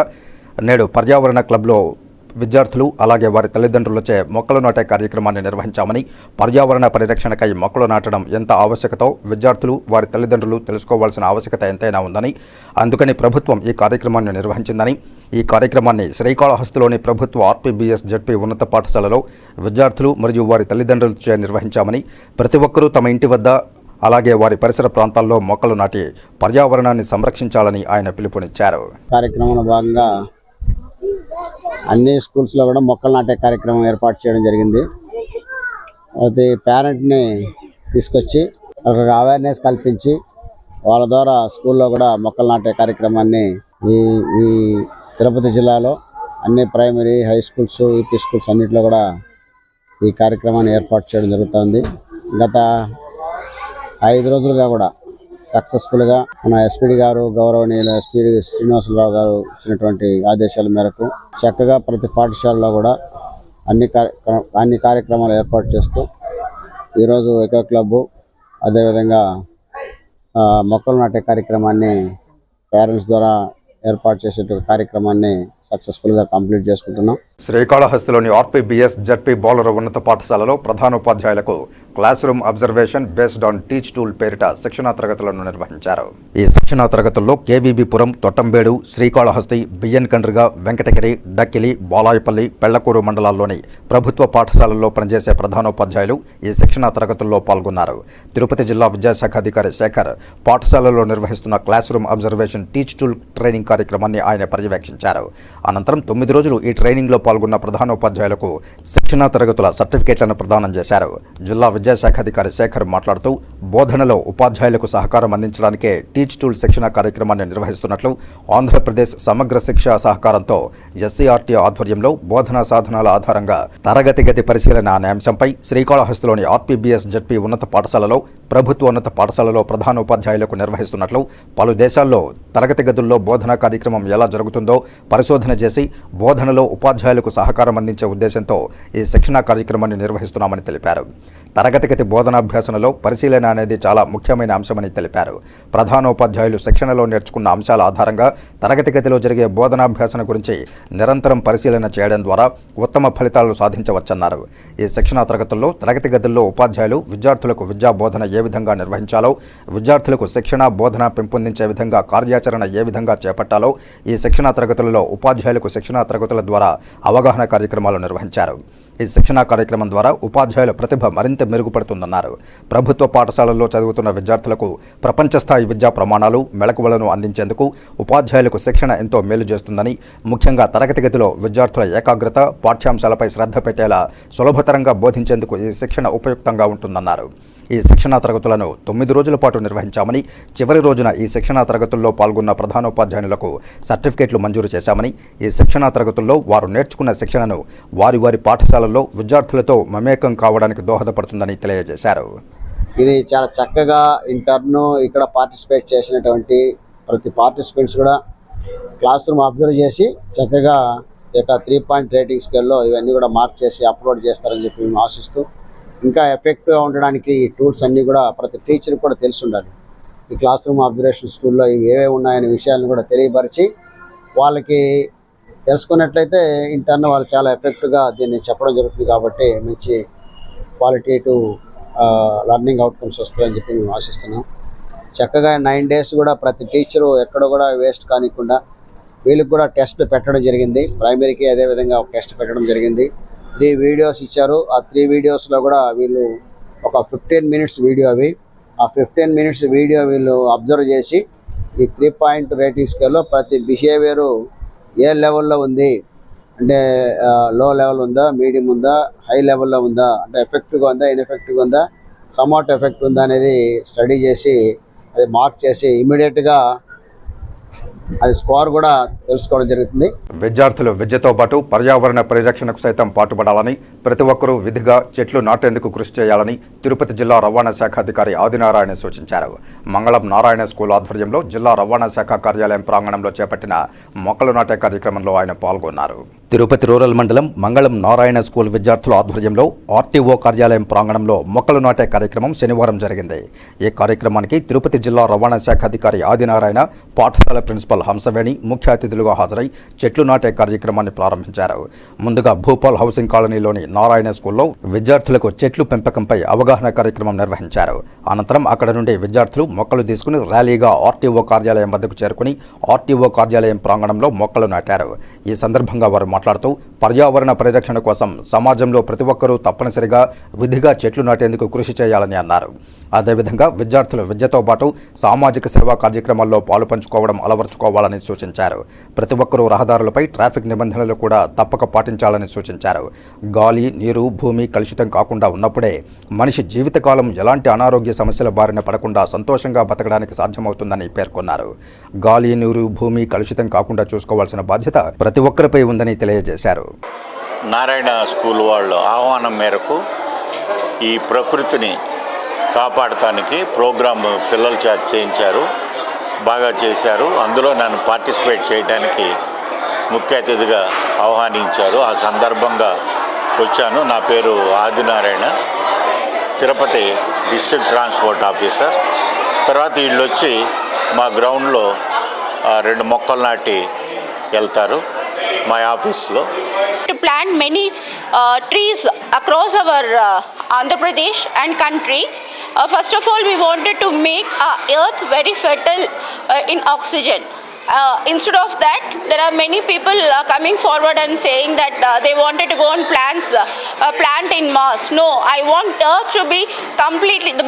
[SPEAKER 1] నేడు పర్యావరణ క్లబ్లో విద్యార్థులు అలాగే వారి తల్లిదండ్రులచే మొక్కలు నాటే కార్యక్రమాన్ని నిర్వహించామని, పర్యావరణ పరిరక్షణకై మొక్కలు నాటడం ఎంత ఆవశ్యకతో విద్యార్థులు వారి తల్లిదండ్రులు తెలుసుకోవాల్సిన ఆవశ్యకత ఎంతైనా ఉందని, అందుకని ప్రభుత్వం ఈ కార్యక్రమాన్ని నిర్వహించిందని, ఈ కార్యక్రమాన్ని శ్రీకాళహస్తిలోని ప్రభుత్వ ఆర్పీబీఎస్ జడ్పీ ఉన్నత పాఠశాలలో విద్యార్థులు మరియు వారి తల్లిదండ్రులచే నిర్వహించామని, ప్రతి ఒక్కరూ తమ ఇంటి వద్ద అలాగే వారి పరిసర ప్రాంతాల్లో మొక్కలు నాటి పర్యావరణాన్ని సంరక్షించాలని ఆయన పిలుపునిచ్చారు.
[SPEAKER 17] కార్యక్రమంలో భాగంగా అన్ని స్కూల్స్లో కూడా మొక్కలు నాటే కార్యక్రమం ఏర్పాటు చేయడం జరిగింది. అది పేరెంట్ని తీసుకొచ్చి అవేర్నెస్ కల్పించి వాళ్ళ ద్వారా స్కూల్లో కూడా మొక్కలు నాటే కార్యక్రమాన్ని ఈ తిరుపతి జిల్లాలో అన్ని primary, high schools, UP schools అన్నింటిలో కూడా ఈ కార్యక్రమాన్ని ఏర్పాటు చేయడం జరుగుతుంది. గత 5 రోజులుగా కూడా సక్సెస్ఫుల్గా మన ఎస్పీడి గారు, గౌరవనీయులు ఎస్పీడి శ్రీనివాసరావు గారు ఇచ్చినటువంటి ఆదేశాల మేరకు చక్కగా ప్రతి పాఠశాలలో కూడా అన్ని కార్యక్రమాలు ఏర్పాటు చేస్తూ ఈరోజు ఎకో క్లబ్బు, అదేవిధంగా మొక్కలు నాటే కార్యక్రమాన్ని పేరెంట్స్ ద్వారా ఏర్పాటు చేసే కార్యక్రమాన్ని సక్సెస్ఫుల్గా కంప్లీట్ చేసుకుంటున్నాం.
[SPEAKER 1] శ్రీకాళహస్తిలోని ఆర్పీబీఎస్ జడ్పీ బౌలర్ ఉన్నత పాఠశాలలో ప్రధానోపాధ్యాయులకు class room observation based on teach tool పేరిట శిక్షణా తరగతులను నిర్వహించారు. ఈ శిక్షణా తరగతుల్లో కేవీబీపురం, తొట్టంబేడు, శ్రీకాళహస్తి, బియ్యన్ కండ్రిగ, వెంకటగిరి, డక్కిలి, బాలాయపల్లి, పెళ్లకూరు మండలాల్లోని ప్రభుత్వ పాఠశాలల్లో పనిచేసే ప్రధానోపాధ్యాయులు ఈ శిక్షణా తరగతుల్లో పాల్గొన్నారు. తిరుపతి జిల్లా విద్యాశాఖ అధికారి శేఖర్ పాఠశాలలో నిర్వహిస్తున్న class room observation teach tool training కార్యక్రమాన్ని ఆయన పర్యవేక్షించారు. అనంతరం 9 రోజులు ఈ ట్రైనింగ్లో పాల్గొన్న ప్రధానోపాధ్యాయులకు శిక్షణా తరగతుల సర్టిఫికేట్లను ప్రదానం చేశారు. జిల్లా విద్యాశాఖ అధికారి శేఖర్ మాట్లాడుతూ బోధనలో ఉపాధ్యాయులకు సహకారం అందించడానికే టీచ్ టూల్ శిక్షణ కార్యక్రమాన్ని నిర్వహిస్తున్నట్లు, ఆంధ్రప్రదేశ్ సమగ్ర శిక్ష సహకారంతో ఎస్సీఆర్టీ ఆధ్వర్యంలో బోధనా సాధనాల ఆధారంగా తరగతి గతి పరిశీలన అనే అంశంపై శ్రీకాళహస్తిలోని ఆర్పీబీఎస్ జడ్పీ ఉన్నత పాఠశాలలో, ప్రభుత్వ ఉన్నత పాఠశాలలో ప్రధానోపాధ్యాయులకు నిర్వహిస్తున్నట్లు, పలు దేశాల్లో తరగతి గదుల్లో బోధనా కార్యక్రమం ఎలా జరుగుతుందో పరిశోధన చేసి బోధనలో ఉపాధ్యాయులకు సహకారం అందించే ఉద్దేశంతో ఈ శిక్షణా కార్యక్రమాన్ని నిర్వహిస్తున్నామని తెలిపారు. తరగతి గతి బోధనాభ్యాసనలో పరిశీలన అనేది చాలా ముఖ్యమైన అంశమని తెలిపారు. ప్రధానోపాధ్యాయులు శిక్షణలో నేర్చుకున్న అంశాల ఆధారంగా తరగతి గతిలో జరిగే బోధనాభ్యాసన గురించి నిరంతరం పరిశీలన చేయడం ద్వారా ఉత్తమ ఫలితాలను సాధించవచ్చన్నారు. ఈ శిక్షణా తరగతుల్లో తరగతి గదుల్లో ఉపాధ్యాయులు విద్యార్థులకు విద్యా బోధన ఏ విధంగా నిర్వహించాలో, విద్యార్థులకు శిక్షణ బోధన పెంపొందించే విధంగా కార్యాచరణ ఏ విధంగా చేపట్టాలో ఈ శిక్షణా తరగతులలో ఉపాధ్యాయులకు శిక్షణా తరగతుల ద్వారా అవగాహన కార్యక్రమాలు నిర్వహించారు. ఈ శిక్షణా కార్యక్రమం ద్వారా ఉపాధ్యాయుల ప్రతిభ మరింత మెరుగుపడుతుందన్నారు. ప్రభుత్వ పాఠశాలల్లో చదువుతున్న విద్యార్థులకు ప్రపంచ స్థాయి విద్యా ప్రమాణాలు, మెళకువలను అందించేందుకు ఉపాధ్యాయులకు శిక్షణ ఎంతో మేలు చేస్తుందని, ముఖ్యంగా తరగతి గదిలో విద్యార్థుల ఏకాగ్రత, పాఠ్యాంశాలపై శ్రద్ధ పెట్టేలా సులభతరంగా బోధించేందుకు ఈ శిక్షణ ఉపయుక్తంగా ఉంటుందన్నారు. ఈ శిక్షణా తరగతులను 9 రోజుల పాటు నిర్వహించామని, చివరి రోజున ఈ శిక్షణా తరగతుల్లో పాల్గొన్న ప్రధానోపాధ్యాయులకు సర్టిఫికేట్లు మంజూరు చేశామని, ఈ శిక్షణా తరగతుల్లో వారు నేర్చుకున్న శిక్షణను వారి పాఠశాలల్లో విద్యార్థులతో మమేకం కావడానికి దోహదపడుతుందని తెలియజేశారు.
[SPEAKER 17] ఇది చాలా చక్కగా ఇంటర్ను ఇక్కడ పార్టిసిపేట్ చేసినటువంటి ప్రతి పార్టిసిపెంట్స్ కూడా క్లాస్ రూమ్ అబ్జర్వ్ చేసి చక్కగా ఇక 3 పాయింట్ రేటింగ్ స్కేల్లో ఇవన్నీ కూడా మార్క్ చేసి అప్లోడ్ చేస్తారని చెప్పి మేము ఆశిస్తూ, ఇంకా ఎఫెక్టివ్గా ఉండడానికి ఈ టూల్స్ అన్నీ కూడా ప్రతి టీచర్కి కూడా తెలిసి ఉండాలి. ఈ క్లాస్ రూమ్ అబ్జర్వేషన్ టూల్లో ఇవి ఏవేవి ఉన్నాయనే విషయాలను కూడా తెలియపరిచి వాళ్ళకి తెలుసుకున్నట్లయితే ఇంటర్న్ వాళ్ళు చాలా ఎఫెక్టివ్గా దీన్ని చెప్పడం జరుగుతుంది. కాబట్టి మంచి క్వాలిటేటివ్ లెర్నింగ్ అవుట్కమ్స్ వస్తుందని చెప్పి మేము ఆశిస్తున్నాం. చక్కగా 9 days కూడా ప్రతి టీచరు ఎక్కడ కూడా వేస్ట్ కానికుండా వీళ్ళకి కూడా టెస్ట్ పెట్టడం జరిగింది. ప్రైమరీకి అదేవిధంగా ఒక టెస్ట్ పెట్టడం జరిగింది. 3 వీడియోస్ ఇచ్చారు. ఆ 3 వీడియోస్లో కూడా వీళ్ళు ఒక 15 minutes వీడియో, అవి ఆ 15 minutes వీడియో వీళ్ళు అబ్జర్వ్ చేసి ఈ 3 పాయింట్ రేటింగ్ స్కేల్లో ప్రతి బిహేవియరు ఏ లెవెల్లో ఉంది అంటే లో లెవెల్ ఉందా, మీడియం ఉందా, హై లెవెల్లో ఉందా, అంటే ఎఫెక్టివ్గా ఉందా, ఇన్ఎఫెక్టివ్గా ఉందా, సమ్వాట్ ఎఫెక్ట్ ఉందా అనేది స్టడీ చేసి అది మార్క్ చేసి ఇమీడియట్గా అది స్కోర్ కూడా తెలుసుకోవడం జరుగుతుంది.
[SPEAKER 1] విద్యార్థులు విద్యతో పాటు పర్యావరణ పరిరక్షణకు సైతం పాటుపడాలని, ప్రతి ఒక్కరూ విధిగా చెట్లు నాటేందుకు కృషి చేయాలని తిరుపతి జిల్లా రవాణా శాఖ అధికారి ఆదినారాయణ సూచించారు. మంగళం నారాయణ స్కూల్ ఆధ్వర్యంలో జిల్లా రవాణా శాఖ కార్యాలయం ప్రాంగణంలో చేపట్టిన మొక్కలు నాటే కార్యక్రమంలో ఆయన పాల్గొన్నారు. తిరుపతి రూరల్ మండలం మంగళం నారాయణ స్కూల్ విద్యార్థుల ఆధ్వర్యంలో ఆర్టీఓ కార్యాలయం ప్రాంగణంలో మొక్కలు నాటే కార్యక్రమం శనివారం జరిగింది. ఈ కార్యక్రమానికి తిరుపతి జిల్లా రవాణా శాఖ అధికారి ఆదినారాయణ, పాఠశాల ప్రిన్సిపల్ హంసవేణి ముఖ్య అతిథులుగా హాజరై చెట్లు నాటే కార్యక్రమాన్ని ప్రారంభించారు. ముందుగా భూపాల్ హౌసింగ్ కాలనీలోని నారాయణ స్కూల్లో విద్యార్థులకు చెట్లు పెంపకంపై అవగాహన కార్యక్రమం నిర్వహించారు. అనంతరం అక్కడ నుండి విద్యార్థులు మొక్కలు తీసుకుని ర్యాలీగా ఆర్టీఓ కార్యాలయం వద్దకు చేరుకుని ఆర్టీఓ కార్యాలయం ప్రాంగణంలో మొక్కలు నాటారు. ఈ సందర్భంగా వారు మాట్లాడుతూ పర్యావరణ పరిరక్షణ కోసం సమాజంలో ప్రతి ఒక్కరూ తప్పనిసరిగా విధిగా చెట్లు నాటేందుకు కృషి చేయాలని అన్నారు. అదేవిధంగా విద్యార్థులు విద్యతో పాటు సామాజిక సేవా కార్యక్రమాల్లో పాలుపంచుకుని తీసుకోవడం అలవర్చుకోవాలని సూచించారు. ప్రతి ఒక్కరూ రహదారులపై ట్రాఫిక్ నిబంధనలు కూడా తప్పక పాటించాలని సూచించారు. గాలి, నీరు, భూమి కలుషితం కాకుండా ఉన్నప్పుడే మనిషి జీవితకాలం ఎలాంటి అనారోగ్య సమస్యల బారిన పడకుండా సంతోషంగా బతకడానికి సాధ్యమవుతుందని పేర్కొన్నారు. గాలి, నీరు, భూమి కలుషితం కాకుండా చూసుకోవాల్సిన బాధ్యత ప్రతి ఒక్కరిపై ఉందని తెలియజేశారు.
[SPEAKER 18] నారాయణ స్కూల్ వాళ్ళ ఆహ్వానం మేరకు ఈ ప్రకృతిని కాపాడటానికి ప్రోగ్రాం పిల్లల చేత చేయించారు. బాగా చేశారు. అందులో నన్ను పార్టిసిపేట్ చేయడానికి ముఖ్య అతిథిగా ఆహ్వానించారు. ఆ సందర్భంగా వచ్చాను. నా పేరు Adinarayana, Tirupati district transport officer. తర్వాత వీళ్ళు వచ్చి మా గ్రౌండ్లో 2 మొక్కలు నాటి వెళ్తారు మా ఆఫీస్లో.
[SPEAKER 19] To plant many trees across our Andhra Pradesh and country. First of all, we wanted to make our earth very fertile in oxygen. Instead of that, there are many people coming forward and saying that they wanted to go and plant in Mars. No, I want Earth to be completely the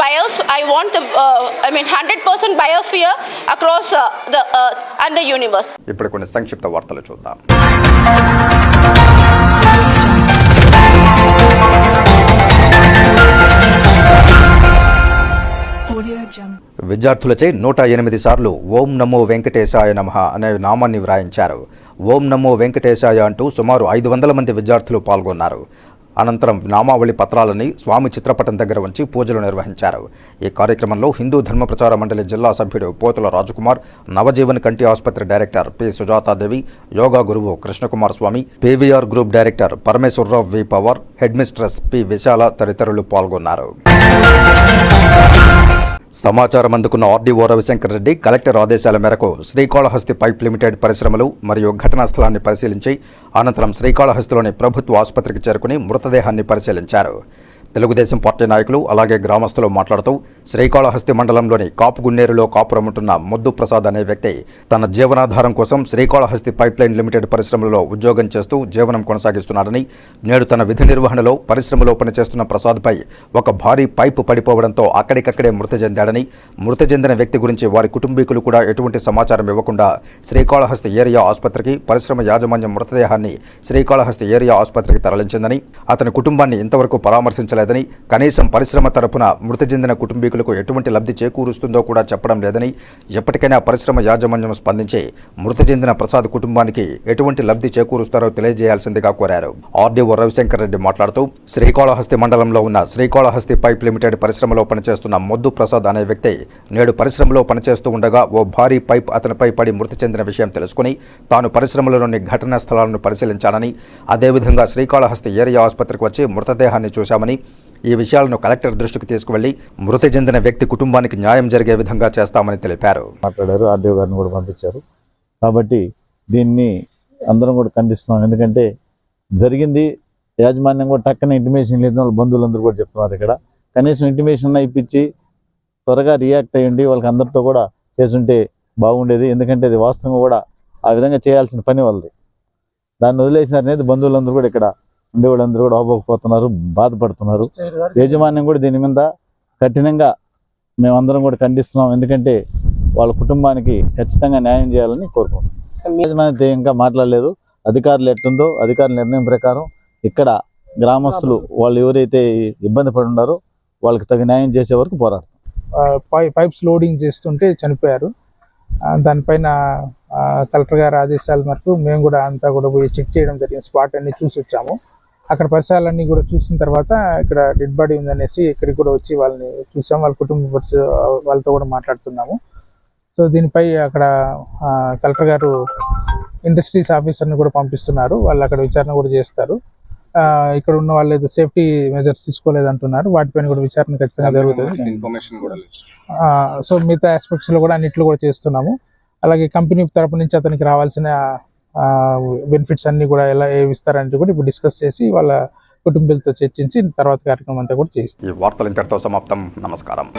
[SPEAKER 19] I want the 100% biosphere across the Earth and the universe.
[SPEAKER 1] ఇప్పుడు కొన్ని సంక్షిప్త వార్తలు చూద్దాం. విద్యార్థులచే 108 సార్లు ఓం నమో వెంకటేశాయ నమః అనే నామాన్ని వ్రాయించారు. ఓం నమో వెంకటేశాయ అంటూ సుమారు 500 మంది విద్యార్థులు పాల్గొన్నారు. అనంతరం నామావళి పత్రాలని స్వామి చిత్రపటం దగ్గర ఉంచి పూజలు నిర్వహించారు. ఈ కార్యక్రమంలో హిందూ ధర్మ ప్రచార మండలి జిల్లా సభ్యుడు పోతుల రాజకుమార్, నవజీవన్ కంటి ఆసుపత్రి డైరెక్టర్ పి సుజాతాదేవి, యోగా గురువు Krishnakumar Swami, PVR group director Parameswararao V power, head mistress P Vishala తదితరులు పాల్గొన్నారు. సమాచారం అందుకున్న ఆర్డీఓ రవిశంకర్ రెడ్డి కలెక్టర్ ఆదేశాల మేరకు శ్రీకాళహస్తి పైప్ లిమిటెడ్ పరిశ్రమలు మరియు ఘటనా స్థలాన్ని పరిశీలించి అనంతరం శ్రీకాళహస్తిలోని ప్రభుత్వ ఆసుపత్రికి చేరుకుని మృతదేహాన్ని పరిశీలించారు. తెలుగుదేశం పార్టీ నాయకులు అలాగే గ్రామస్తులు మాట్లాడుతూ శ్రీకాళహస్తి మండలంలోని కాపుగున్నేరులో కాపురముంటున్న ముద్దు ప్రసాద్ అనే వ్యక్తి తన జీవనాధారం కోసం శ్రీకాళహస్తి పైప్లైన్ లిమిటెడ్ పరిశ్రమలలో ఉద్యోగం చేస్తూ జీవనం కొనసాగిస్తున్నాడని, నేడు తన విధి నిర్వహణలో పరిశ్రమలో పనిచేస్తున్న ప్రసాద్పై ఒక భారీ పైపు పడిపోవడంతో అక్కడికక్కడే మృతి చెందాడని, మృతి చెందిన వ్యక్తి గురించి వారి కుటుంబీకులు కూడా ఎటువంటి సమాచారం ఇవ్వకుండా శ్రీకాళహస్తి ఏరియా ఆసుపత్రికి పరిశ్రమ యాజమాన్యం మృతదేహాన్ని శ్రీకాళహస్తి ఏరియా ఆసుపత్రికి తరలించిందని, అతని కుటుంబాన్ని ఇంతవరకు పరామర్శించలేదని, కనీసం పరిశ్రమ తరపున మృతి చెందిన కుటుంబీకులకు ఎటువంటి లబ్ధి చేకూరుస్తుందో కూడా చెప్పడం లేదని, ఎప్పటికైనా పరిశ్రమ యాజమాన్యం స్పందించి మృతి చెందిన ప్రసాద్ కుటుంబానికి ఎటువంటి లబ్ధి చేకూరుస్తారో తెలియజేయాల్సిందిగా కోరారు. ఆర్డీఓ రవిశంకర్ రెడ్డి మాట్లాడుతూ శ్రీకాళహస్తి మండలంలో ఉన్న శ్రీకాళహస్తి పైప్ లిమిటెడ్ పరిశ్రమలో పనిచేస్తున్న ముద్దు ప్రసాద్ అనే వ్యక్తి నేడు పరిశ్రమలో పనిచేస్తూ ఉండగా ఓ భారీ పైప్ అతనిపై పడి మృతి చెందిన విషయం తెలుసుకుని తాను పరిశ్రమలోని ఘటనా స్థలాలను పరిశీలించానని, అదేవిధంగా శ్రీకాళహస్తి ఏరియా ఆసుపత్రికి వచ్చి మృతదేహాన్ని చూశామని, ఈ విషయాలను కలెక్టర్ దృష్టికి తీసుకువెళ్లి మృతి చెందిన వ్యక్తి కుటుంబానికి న్యాయం జరిగే విధంగా చేస్తామని తెలిపారు.
[SPEAKER 20] మాట్లాడారు, ఆర్డీఓ గారిని కూడా పంపించారు. కాబట్టి దీన్ని అందరం కూడా ఖండిస్తున్నాం. ఎందుకంటే జరిగింది యాజమాన్యం కూడా టక్కన ఇంటిమేషన్ లేదు, వాళ్ళ బంధువులందరూ కూడా చెప్తున్నారు. ఇక్కడ కనీసం ఇంటిమేషన్ ఇప్పించి త్వరగా రియాక్ట్ అయ్యండి, వాళ్ళకి అందరితో కూడా చేసుంటే బాగుండేది. ఎందుకంటే అది వాస్తవంగా కూడా ఆ విధంగా చేయాల్సిన పని వాళ్ళది. దాన్ని వదిలేసినారనేది బంధువులందరూ కూడా ఇక్కడ ఉండేవాళ్ళందరూ కూడా అవ్వకపోతున్నారు, బాధపడుతున్నారు. యాజమాన్యం కూడా దీని మీద కఠినంగా మేమందరం కూడా ఖండిస్తున్నాం. ఎందుకంటే వాళ్ళ కుటుంబానికి ఖచ్చితంగా న్యాయం చేయాలని కోరుకుంటున్నాం. యాజమాన్యంతో ఇంకా మాట్లాడలేదు. అధికారులు ఎట్టుందో అధికారుల నిర్ణయం ప్రకారం ఇక్కడ గ్రామస్తులు వాళ్ళు ఎవరైతే ఇబ్బంది పడి ఉన్నారో వాళ్ళకి తగిన న్యాయం చేసే వరకు పోరాడతాం.
[SPEAKER 21] పైప్స్ లోడింగ్ చేస్తుంటే చనిపోయారు. దానిపైన కలెక్టర్ గారి ఆదేశాల మేరకు మేము కూడా అంతా కూడా పోయి చెక్ చేయడం జరిగింది. స్పాట్ అన్ని చూసి వచ్చాము. అక్కడ పరిసరాలన్నీ కూడా చూసిన తర్వాత ఇక్కడ డెడ్ బాడీ ఉందనేసి ఇక్కడికి కూడా వచ్చి వాళ్ళని చూసాము. వాళ్ళ కుటుంబ వాళ్ళతో కూడా మాట్లాడుతున్నాము. సో దీనిపై అక్కడ కలెక్టర్ గారు ఇండస్ట్రీస్ ఆఫీసర్ని కూడా పంపిస్తున్నారు. వాళ్ళు అక్కడ విచారణ కూడా చేస్తారు. ఇక్కడ ఉన్న వాళ్ళు ఏదో సేఫ్టీ మెజర్స్ తీసుకోలేదు అంటున్నారు. వాటిపైన కూడా విచారణ ఖచ్చితంగా జరుగుతుంది. సో మిగతా ఆస్పెక్ట్స్లో కూడా అన్నిట్లో కూడా చేస్తున్నాము. అలాగే కంపెనీ తరపు నుంచి అతనికి రావాల్సిన బెనిఫిట్స్ అన్ని కూడా ఎలా ఇస్తారంటే కూడా ఇప్పుడు డిస్కస్ చేసి వాళ్ళ కుటుంబాలతో చర్చించి తర్వాత కార్యక్రమం అంతా కూడా చేస్తాం.
[SPEAKER 1] ఈ వార్తలు ఇంతటితో సమాప్తం. నమస్కారం.